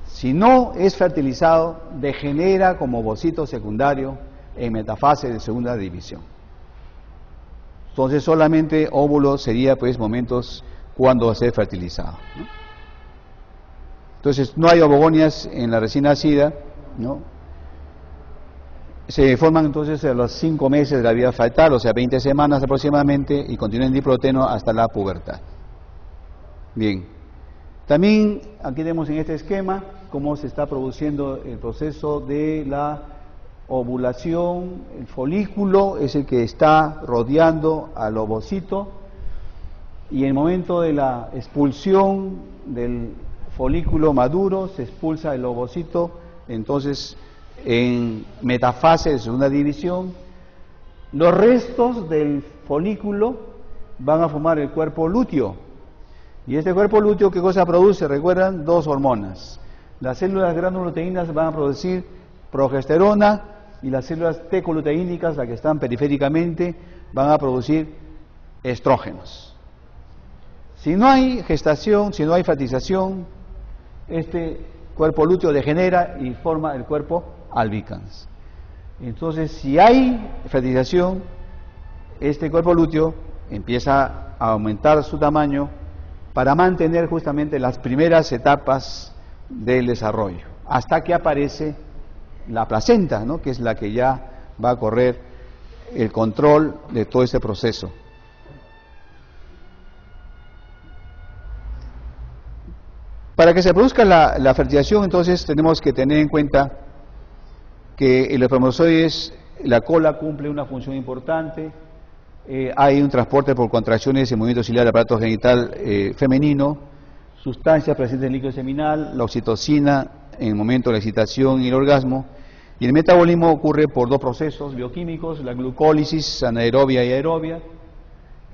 Si no es fertilizado, degenera como ovocito secundario en metafase de segunda división. Entonces solamente óvulo sería pues momentos cuando va a ser fertilizado, ¿no? Entonces no hay ovogonias en la recién nacida, ¿no? Se forman entonces a los 5 meses de la vida fetal, o sea 20 semanas aproximadamente, y continúan en diproteno hasta la pubertad. Bien, también aquí tenemos en este esquema cómo se está produciendo el proceso de la ovulación. El folículo es el que está rodeando al ovocito, y en el momento de la expulsión del folículo maduro se expulsa el ovocito, entonces en metafase de segunda división. Los restos del folículo van a formar el cuerpo lúteo, y este cuerpo lúteo, ¿qué cosa produce? Recuerdan, 2 hormonas. Las células granuloteínas van a producir progesterona, y las células T-coluteínicas, las que están periféricamente, van a producir estrógenos. Si no hay gestación, si no hay fertilización, este cuerpo lúteo degenera y forma el cuerpo albicans. Entonces, si hay fertilización, este cuerpo lúteo empieza a aumentar su tamaño para mantener justamente las primeras etapas del desarrollo, hasta que aparece la placenta, ¿no?, que es la que ya va a correr el control de todo este proceso. Para que se produzca la fertilización, entonces tenemos que tener en cuenta que en los espermatozoides la cola cumple una función importante. Hay un transporte por contracciones y movimiento ciliar del aparato genital femenino, sustancias presentes en el líquido seminal, la oxitocina en el momento de la excitación y el orgasmo, y el metabolismo ocurre por 2 procesos bioquímicos: la glucólisis anaerobia y aerobia,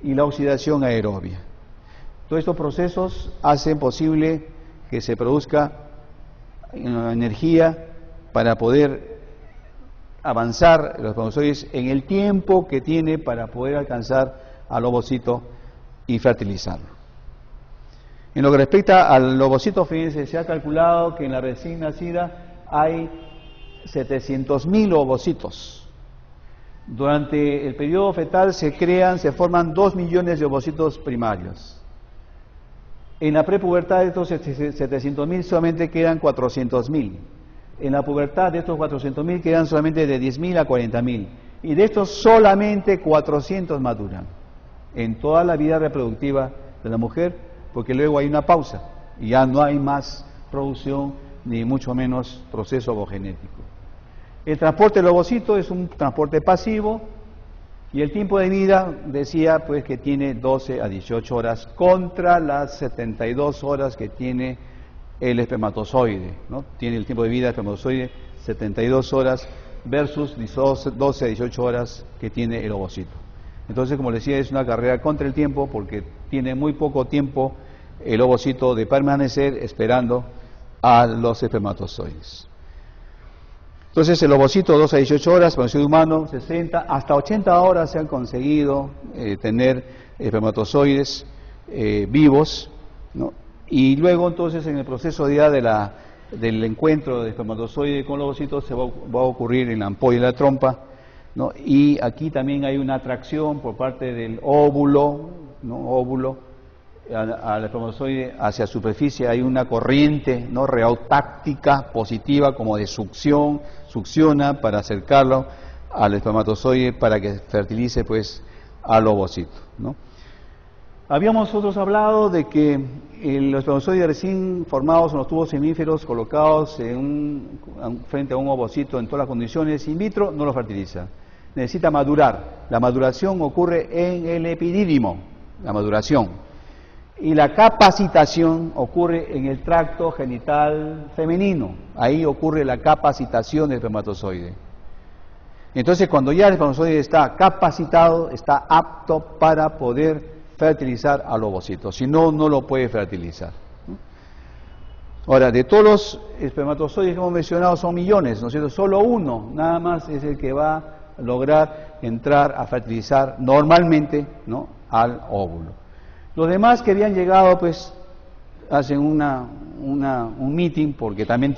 y la oxidación aerobia. Todos estos procesos hacen posible que se produzca energía para poder avanzar los espermatozoides en el tiempo que tiene para poder alcanzar al ovocito y fertilizarlo. En lo que respecta al ovocito, fíjense, se ha calculado que en la recién nacida hay 700.000 ovocitos. Durante el periodo fetal se forman 2 millones de ovocitos primarios. En la prepubertad de estos 700.000 solamente quedan 400.000. En la pubertad de estos 400.000 quedan solamente de 10.000 a 40.000. Y de estos solamente 400 maduran en toda la vida reproductiva de la mujer, porque luego hay una pausa y ya no hay más producción ni mucho menos proceso ovogenético. El transporte del ovocito es un transporte pasivo, y el tiempo de vida decía pues que tiene 12 a 18 horas contra las 72 horas que tiene el espermatozoide, ¿no? Tiene el tiempo de vida del espermatozoide 72 horas versus 12 a 18 horas que tiene el ovocito. Entonces, como les decía, es una carrera contra el tiempo, porque tiene muy poco tiempo el ovocito de permanecer esperando a los espermatozoides. Entonces el ovocito 12 a 18 horas, para el ser humano 60 hasta 80 horas se han conseguido tener espermatozoides vivos, ¿no? Y luego entonces en el proceso ya del encuentro de espermatozoide con el ovocito se va a ocurrir en la ampolla de la trompa, ¿no? Y aquí también hay una atracción por parte del óvulo, ¿no?, óvulo al espermatozoide hacia la superficie. Hay una corriente, ¿no?, reautáctica positiva, como de succión, succiona para acercarlo al espermatozoide para que fertilice pues al ovocito, ¿no? Habíamos nosotros hablado de que los espermatozoides recién formados en los tubos semíferos colocados frente a un ovocito en todas las condiciones in vitro no lo fertiliza, necesita madurar. La maduración ocurre en el epidídimo, la maduración. Y la capacitación ocurre en el tracto genital femenino. Ahí ocurre la capacitación del espermatozoide. Entonces, cuando ya el espermatozoide está capacitado, está apto para poder fertilizar al ovocito, si no, no lo puede fertilizar. Ahora, de todos los espermatozoides que hemos mencionado son millones, ¿no es cierto? Solo uno, nada más, es el que va a lograr entrar a fertilizar normalmente, ¿no?, al óvulo. Los demás que habían llegado, pues, hacen un meeting, porque también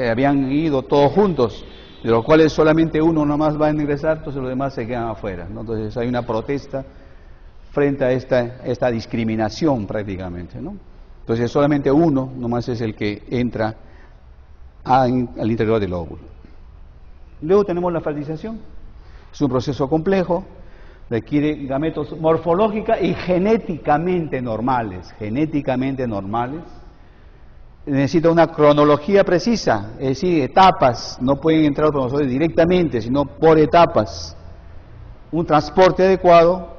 habían ido todos juntos, de los cuales solamente uno nomás va a ingresar, entonces los demás se quedan afuera, ¿no? Entonces hay una protesta frente a esta discriminación prácticamente, ¿no? Entonces solamente uno nomás es el que entra al interior del óvulo. Luego tenemos la fertilización. Es un proceso complejo, requiere gametos morfológica y genéticamente normales, necesita una cronología precisa, es decir, etapas, no pueden entrar los espermatozoides directamente, sino por etapas. Un transporte adecuado,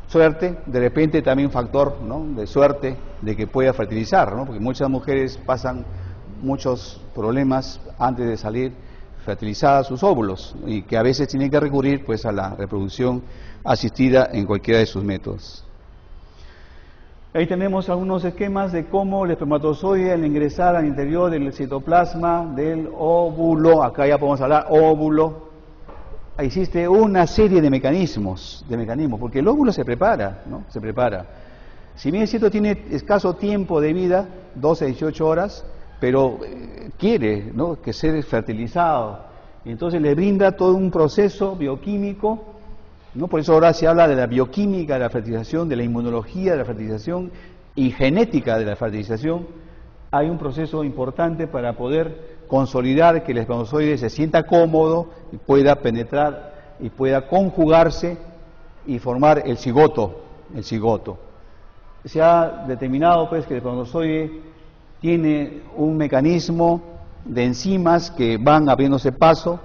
suerte, de repente también un factor, ¿no?, de suerte de que pueda fertilizar, ¿no?, porque muchas mujeres pasan muchos problemas antes de salir fertilizadas sus óvulos y que a veces tienen que recurrir, pues, a la reproducción asistida en cualquiera de sus métodos. Ahí tenemos algunos esquemas de cómo el espermatozoide, al ingresar al interior del citoplasma del óvulo, acá ya podemos hablar óvulo, existe una serie de mecanismos, porque el óvulo se prepara, ¿no? Se prepara. Si bien es cierto, tiene escaso tiempo de vida, 12 a 18 horas, pero quiere, ¿no?, que ser fertilizado. Y entonces le brinda todo un proceso bioquímico, ¿no? Por eso ahora se habla de la bioquímica de la fertilización, de la inmunología de la fertilización y genética de la fertilización. Hay un proceso importante para poder consolidar que el espermatozoide se sienta cómodo y pueda penetrar y pueda conjugarse y formar el cigoto. Se ha determinado, pues, que el espermatozoide tiene un mecanismo de enzimas que van abriéndose paso,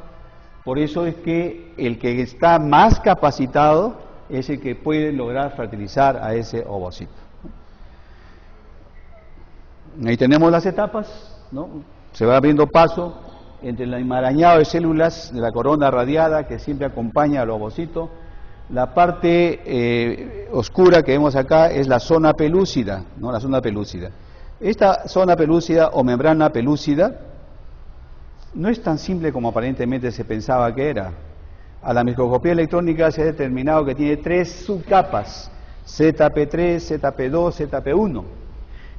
por eso es que el que está más capacitado es el que puede lograr fertilizar a ese ovocito. Ahí tenemos las etapas, ¿no? Se va abriendo paso entre el enmarañado de células de la corona radiada que siempre acompaña al ovocito. La parte oscura que vemos acá es la zona pelúcida, ¿no?, la zona pelúcida. Esta zona pelúcida o membrana pelúcida no es tan simple como aparentemente se pensaba que era. A la microscopía electrónica se ha determinado que tiene 3 subcapas, ZP3, ZP2, ZP1.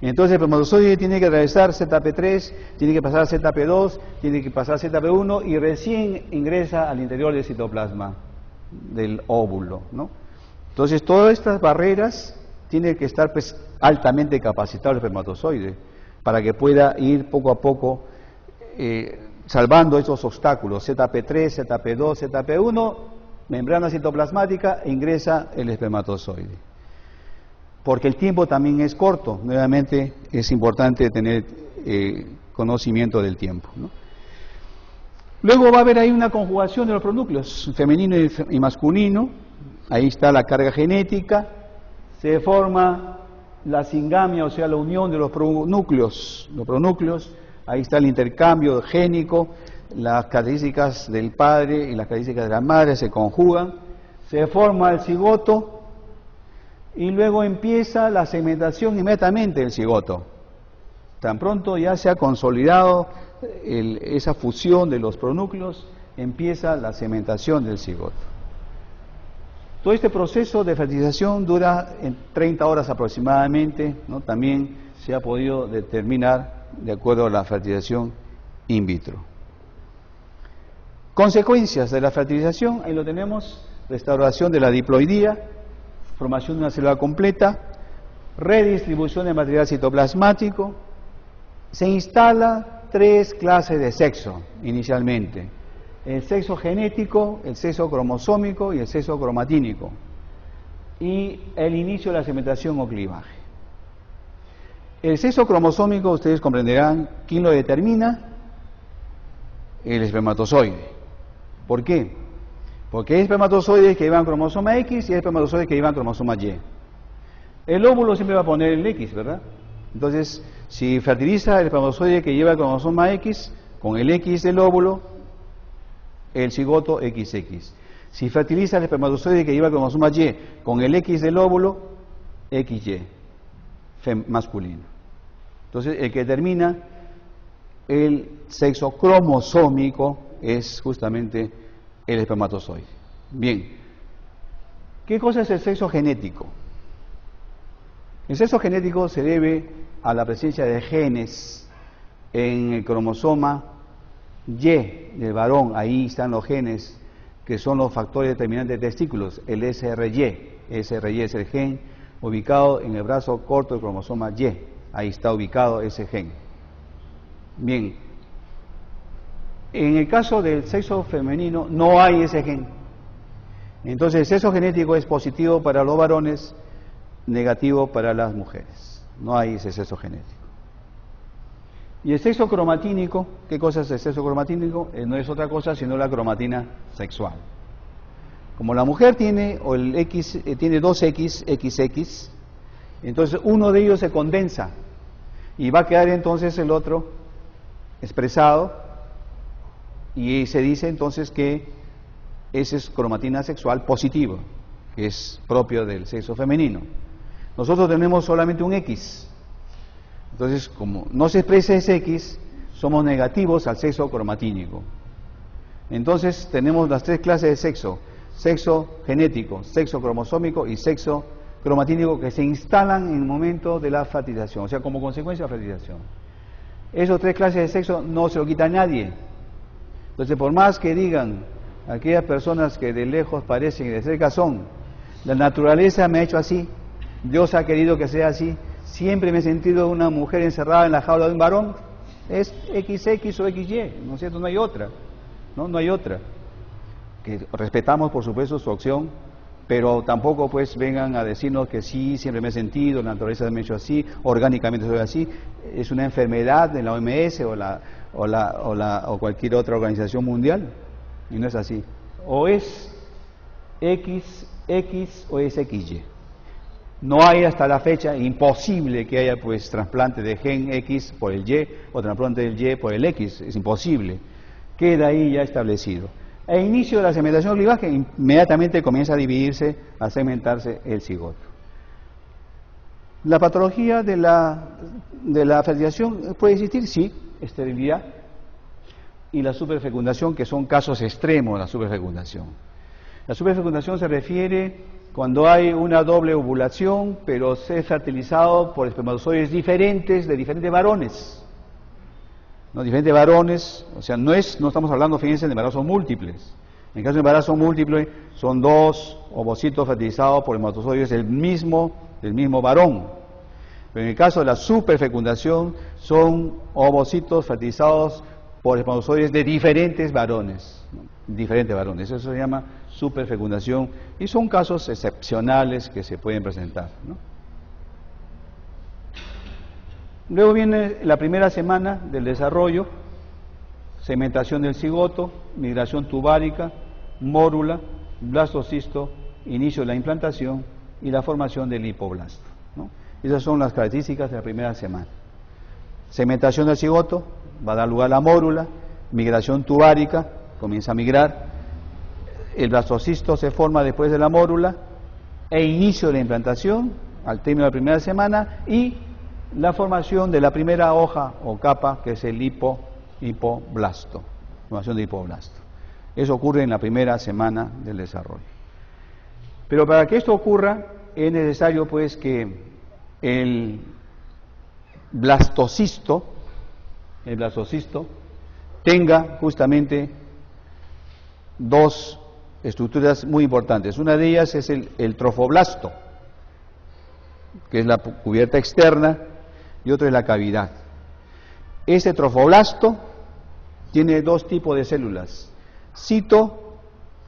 Entonces el espermatozoide tiene que atravesar ZP3, tiene que pasar ZP2, tiene que pasar ZP1 y recién ingresa al interior del citoplasma del óvulo, ¿no? Entonces todas estas barreras tienen que estar, pues, altamente capacitado el espermatozoide para que pueda ir poco a poco salvando esos obstáculos, ZP3, ZP2, ZP1, membrana citoplasmática, e ingresa el espermatozoide. Porque el tiempo también es corto, nuevamente es importante tener conocimiento del tiempo, ¿no? Luego va a haber ahí una conjugación de los pronúcleos, femenino y masculino, ahí está la carga genética, se forma la singamia, o sea, la unión de los pronúcleos, ahí está el intercambio génico, las características del padre y las características de la madre se conjugan, se forma el cigoto y luego empieza la segmentación inmediatamente del cigoto. Tan pronto ya se ha consolidado esa fusión de los pronúcleos, empieza la segmentación del cigoto. Todo este proceso de fertilización dura en 30 horas aproximadamente, ¿no? También se ha podido determinar de acuerdo a la fertilización in vitro. Consecuencias de la fertilización, ahí lo tenemos: restauración de la diploidía, formación de una célula completa, redistribución de material citoplasmático. Se instala 3 clases de sexo inicialmente: el sexo genético, el sexo cromosómico y el sexo cromatínico, y el inicio de la segmentación o clivaje. El sexo cromosómico, ustedes comprenderán, ¿quién lo determina? El espermatozoide. ¿Por qué? Porque hay espermatozoides que llevan cromosoma X y hay espermatozoides que llevan cromosoma Y. El óvulo siempre va a poner el X, ¿verdad? Entonces, si fertiliza el espermatozoide que lleva el cromosoma X con el X del óvulo, el cigoto XX. Si fertiliza el espermatozoide que lleva el cromosoma Y con el X del óvulo, XY, masculino. Entonces, el que determina el sexo cromosómico es justamente el espermatozoide. Bien, ¿qué cosa es el sexo genético? El sexo genético se debe a la presencia de genes en el cromosoma Y del varón. Ahí están los genes que son los factores determinantes de testículos, el SRY. SRY es el gen ubicado en el brazo corto del cromosoma Y. Ahí está ubicado ese gen. Bien, en el caso del sexo femenino no hay ese gen. Entonces el sexo genético es positivo para los varones, negativo para las mujeres. No hay ese sexo genético. Y el sexo cromatínico, ¿qué cosa es el sexo cromatínico? No es otra cosa sino la cromatina sexual. Como la mujer tiene, o el X, tiene dos X, XX, entonces uno de ellos se condensa y va a quedar entonces el otro expresado, y se dice entonces que esa es cromatina sexual positiva, que es propio del sexo femenino. Nosotros tenemos solamente un X. Entonces, como no se expresa ese X, somos negativos al sexo cromatínico. Entonces, tenemos las tres clases de sexo: sexo genético, sexo cromosómico y sexo cromatínico, que se instalan en el momento de la fertilización, o sea, como consecuencia de la fertilización. Esas tres clases de sexo no se lo quita a nadie. Entonces, por más que digan aquellas personas que de lejos parecen y de cerca son, la naturaleza me ha hecho así, Dios ha querido que sea así, siempre me he sentido una mujer encerrada en la jaula de un varón, es XX o XY, ¿no es cierto? No hay otra, no hay otra. Que respetamos, por supuesto, su opción, pero tampoco pues vengan a decirnos que sí, siempre me he sentido, la naturaleza me ha hecho así, orgánicamente soy así, es una enfermedad de la OMS o cualquier otra organización mundial, y no es así. O es XX o es XY. No hay hasta la fecha, imposible que haya pues trasplante de gen X por el Y o trasplante del Y por el X, es imposible. Queda ahí ya establecido. A inicio de la segmentación clivaje, inmediatamente comienza a dividirse, a segmentarse el cigoto. La patología de la fertilización puede existir, sí, esterilidad y la superfecundación, que son casos extremos de la superfecundación. La superfecundación se refiere cuando hay una doble ovulación, pero se es fertilizado por espermatozoides diferentes de diferentes varones. ¿No? Diferentes varones, o sea, no estamos hablando, fíjense, de embarazos múltiples. En el caso de embarazo múltiple, son dos ovocitos fertilizados por espermatozoides del mismo varón. Pero en el caso de la superfecundación, son ovocitos fertilizados por espermatozoides de diferentes varones. ¿No? Diferentes varones, eso se llama superfecundación, y son casos excepcionales que se pueden presentar, ¿no? Luego viene la primera semana del desarrollo, segmentación del cigoto, migración tubárica, mórula, blastocisto, inicio de la implantación y la formación del hipoblasto, ¿no? Esas son las características de la primera semana. Segmentación del cigoto, va a dar lugar a la mórula, migración tubárica, comienza a migrar, el blastocisto se forma después de la mórula, e inicio de la implantación al término de la primera semana, y la formación de la primera hoja o capa, que es el hipoblasto, formación de hipoblasto. Eso ocurre en la primera semana del desarrollo. Pero para que esto ocurra es necesario pues que el blastocisto tenga justamente dos estructuras muy importantes. Una de ellas es el trofoblasto, que es la cubierta externa, y otro es la cavidad. Este trofoblasto tiene dos tipos de células: cito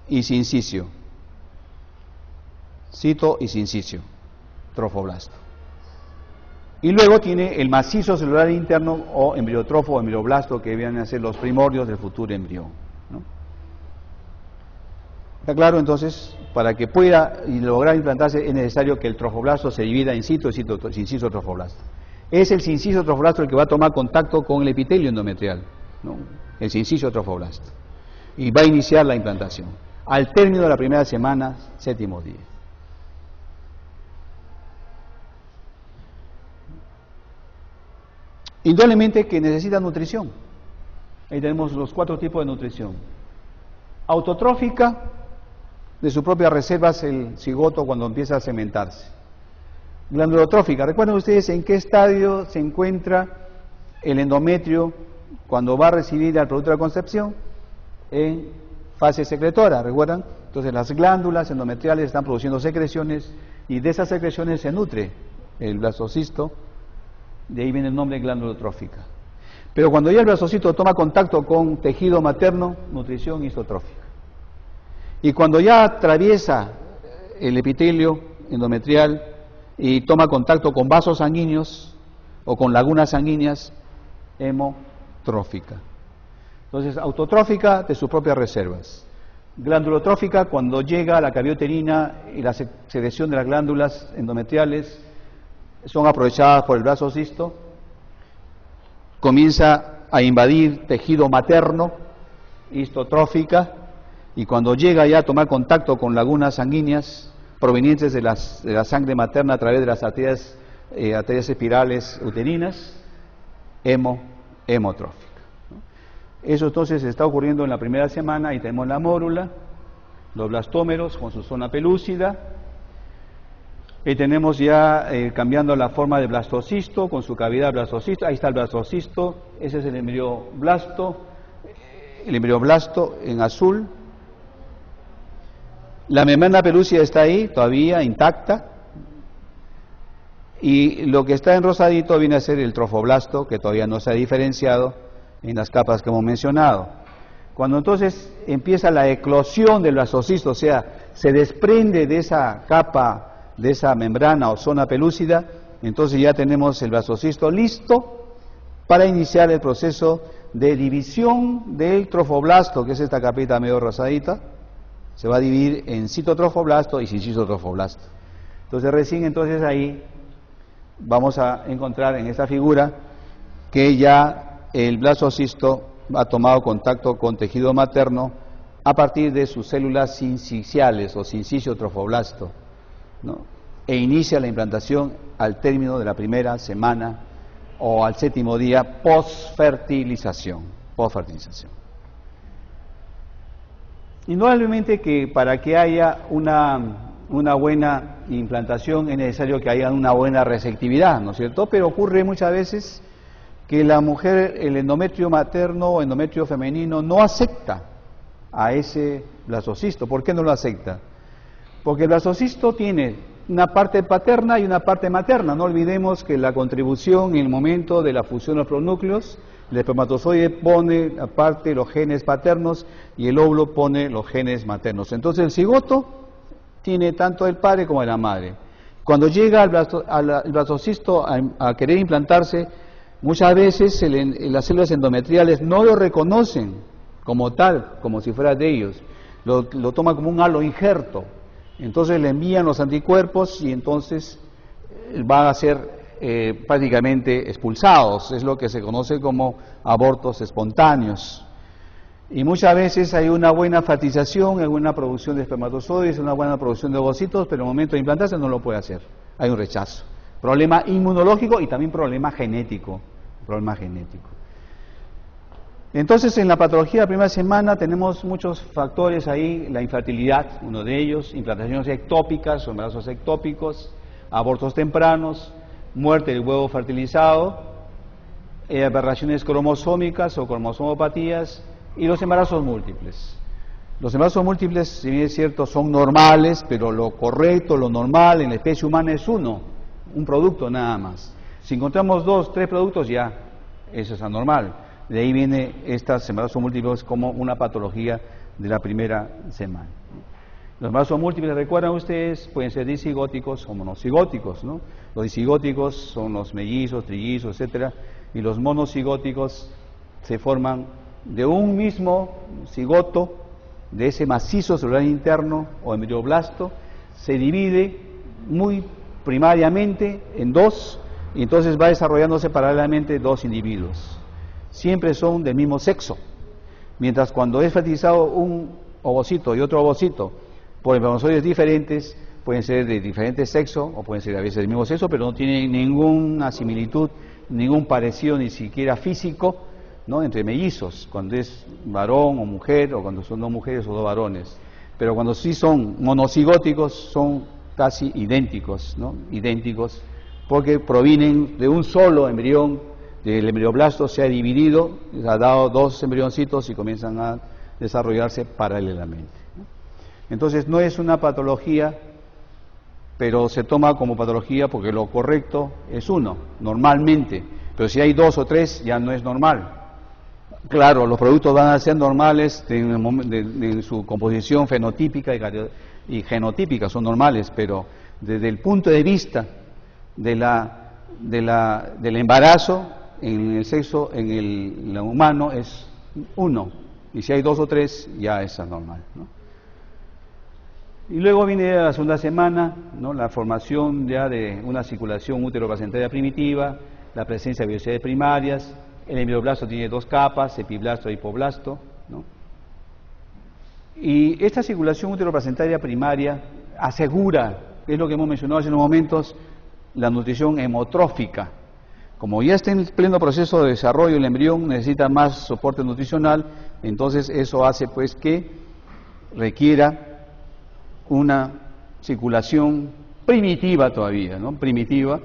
y sincicio. Cito y sincicio, trofoblasto. Y luego tiene el macizo celular interno, o embriotrofo o embrioblasto, que vienen a ser los primordios del futuro embrión, ¿no? ¿Está claro? Entonces, para que pueda lograr implantarse es necesario que el trofoblasto se divida en cito y sinciso trofoblasto. Es el sinciso trofoblasto el que va a tomar contacto con el epitelio endometrial, ¿no? El sinciso trofoblasto. Y va a iniciar la implantación al término de la primera semana, séptimo día. indudablemente que necesita nutrición. Ahí tenemos los 4 tipos de nutrición. Autotrófica, de su propia reserva es el cigoto cuando empieza a cementarse. Glandulotrófica, ¿recuerdan ustedes en qué estadio se encuentra el endometrio cuando va a recibir al producto de la concepción? En fase secretora, ¿recuerdan? Entonces las glándulas endometriales están produciendo secreciones y de esas secreciones se nutre el blastocisto, de ahí viene el nombre glandulotrófica. Pero cuando ya el blastocisto toma contacto con tejido materno, nutrición isotrófica. Y cuando ya atraviesa el epitelio endometrial y toma contacto con vasos sanguíneos o con lagunas sanguíneas, hemotrófica. Entonces, autotrófica de sus propias reservas. Glandulotrófica cuando llega a la cavidad uterina y la secreción de las glándulas endometriales son aprovechadas por el blastocisto, comienza a invadir tejido materno, histotrófica, y cuando llega ya a tomar contacto con lagunas sanguíneas provenientes de la sangre materna a través de las arterias espirales uterinas, hemotrófica. Eso entonces está ocurriendo en la primera semana y tenemos la mórula, los blastómeros con su zona pelúcida, y tenemos ya cambiando la forma del blastocisto con su cavidad blastocisto, ahí está el blastocisto, ese es el embrioblasto en azul. La membrana pelúcida está ahí, todavía intacta, y lo que está en rosadito viene a ser el trofoblasto, que todavía no se ha diferenciado en las capas que hemos mencionado. Cuando entonces empieza la eclosión del blastocisto, o sea, se desprende de esa capa, de esa membrana o zona pelúcida, entonces ya tenemos el blastocisto listo para iniciar el proceso de división del trofoblasto, que es esta capita medio rosadita. Se va a dividir en citotrofoblasto y sin citotrofoblasto. Entonces recién ahí vamos a encontrar en esta figura que ya el blastocisto ha tomado contacto con tejido materno a partir de sus células sinciciales o sincicio-trofoblasto, ¿no? E inicia la implantación al término de la primera semana o al 7º día posfertilización. Indudablemente que para que haya una buena implantación es necesario que haya una buena receptividad, ¿no es cierto? Pero ocurre muchas veces que la mujer, el endometrio materno o endometrio femenino no acepta a ese blastocisto. ¿Por qué no lo acepta? Porque el blastocisto tiene una parte paterna y una parte materna. No olvidemos que la contribución en el momento de la fusión de los pronúcleos, el espermatozoide pone aparte los genes paternos y el óvulo pone los genes maternos. Entonces el cigoto tiene tanto el padre como de la madre. Cuando llega el blastocisto a querer implantarse, muchas veces las células endometriales no lo reconocen como tal, como si fuera de ellos. Lo toman como un halo injerto. Entonces le envían los anticuerpos y entonces van a ser prácticamente expulsados. Es lo que se conoce como abortos espontáneos. Y muchas veces hay una buena fertilización, hay una producción de espermatozoides, una buena producción de ovocitos, pero en el momento de implantarse no lo puede hacer. Hay un rechazo. Problema inmunológico y también problema genético. Entonces, en la patología de la primera semana tenemos muchos factores ahí, la infertilidad, uno de ellos, implantaciones ectópicas o embarazos ectópicos, abortos tempranos, muerte del huevo fertilizado, aberraciones cromosómicas o cromosomopatías y los embarazos múltiples. Los embarazos múltiples, si bien es cierto, son normales, pero lo correcto, lo normal en la especie humana es un producto nada más. Si encontramos 2, 3 productos, ya eso es anormal. De ahí viene estos embarazos múltiples como una patología de la primera semana. Los embarazos múltiples, recuerdan ustedes, pueden ser disigóticos o monocigóticos, ¿no? Los disigóticos son los mellizos, trillizos, etcétera, y los monocigóticos se forman de un mismo cigoto, de ese macizo celular interno o embrioblasto, se divide muy primariamente en 2 y entonces va desarrollándose paralelamente 2 individuos. Siempre son del mismo sexo, mientras cuando es fertilizado un ovocito y otro ovocito por espermatozoides diferentes, pueden ser de diferente sexo o pueden ser a veces del mismo sexo, pero no tienen ninguna similitud ningún parecido ni siquiera físico, ¿no?, entre mellizos, cuando es varón o mujer, o cuando son dos mujeres o dos varones. Pero cuando sí son monocigóticos, son casi idénticos, ¿no?, idénticos, porque provienen de un solo embrión. El embrioblasto se ha dividido, ha dado dos embrioncitos y comienzan a desarrollarse paralelamente, ¿no? Entonces no es una patología, pero se toma como patología porque lo correcto es uno, normalmente, pero si hay dos o tres ya no es normal. Claro, los productos van a ser normales en su composición fenotípica y genotípica, son normales, pero desde el punto de vista del embarazo, en el sexo, en el humano es uno, y si hay dos o tres ya es anormal, ¿no? Y luego viene la segunda semana, ¿no?, la formación ya de una circulación útero-placentaria primitiva, la presencia de vellosidades primarias. El embrioblasto tiene dos capas, epiblasto e hipoblasto, ¿no? Y esta circulación útero-placentaria primaria asegura, es lo que hemos mencionado hace unos momentos, la nutrición hemotrófica. Como ya está en pleno proceso de desarrollo, el embrión necesita más soporte nutricional, entonces eso hace pues que requiera una circulación primitiva todavía, ¿no?, primitiva,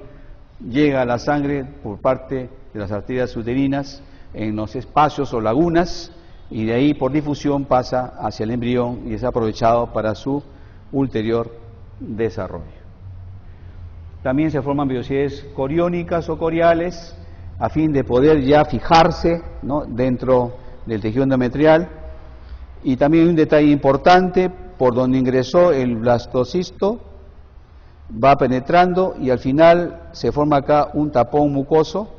llega a la sangre por parte de las arterias uterinas en los espacios o lagunas, y de ahí por difusión pasa hacia el embrión y es aprovechado para su ulterior desarrollo. También se forman vellosidades coriónicas o coriales a fin de poder ya fijarse, ¿no?, dentro del tejido endometrial. Y también un detalle importante: por donde ingresó el blastocisto va penetrando y al final se forma acá un tapón mucoso,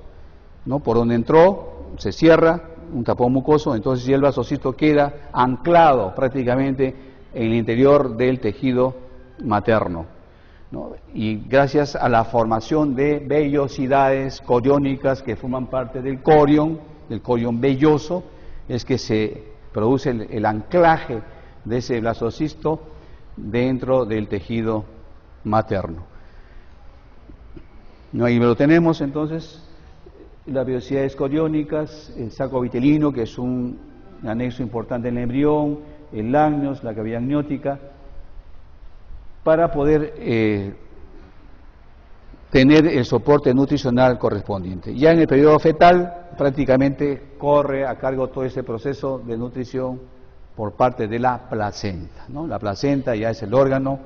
¿no?, por donde entró se cierra un tapón mucoso, entonces ya el blastocisto queda anclado prácticamente en el interior del tejido materno, ¿no? Y gracias a la formación de vellosidades coriónicas que forman parte del corión velloso, es que se produce el anclaje de ese blastocisto dentro del tejido materno. No, ahí lo tenemos entonces, las vellosidades coriónicas, el saco vitelino, que es un anexo importante en el embrión, el amnios, la cavidad amniótica, para poder tener el soporte nutricional correspondiente. Ya en el periodo fetal prácticamente corre a cargo todo ese proceso de nutrición por parte de la placenta, ¿no? La placenta ya es el órgano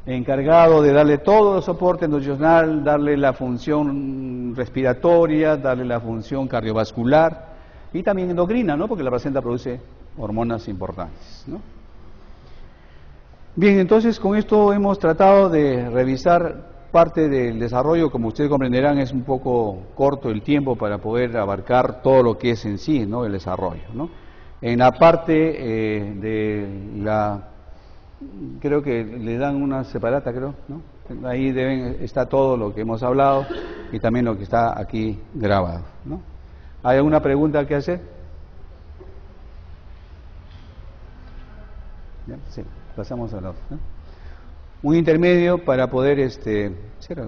encargado de darle todo el soporte nutricional, darle la función respiratoria, darle la función cardiovascular y también endocrina, ¿no?, porque la placenta produce hormonas importantes, ¿no? Bien, entonces con esto hemos tratado de revisar parte del desarrollo. Como ustedes comprenderán, es un poco corto el tiempo para poder abarcar todo lo que es en sí, ¿no?, el desarrollo, ¿no? En la parte creo que le dan una separata, creo, ¿no? Ahí está todo lo que hemos hablado y también lo que está aquí grabado, ¿no? ¿Hay alguna pregunta que hacer? ¿Ya? Sí, pasamos a la otra, ¿no? Un intermedio para poder, ¿cierra?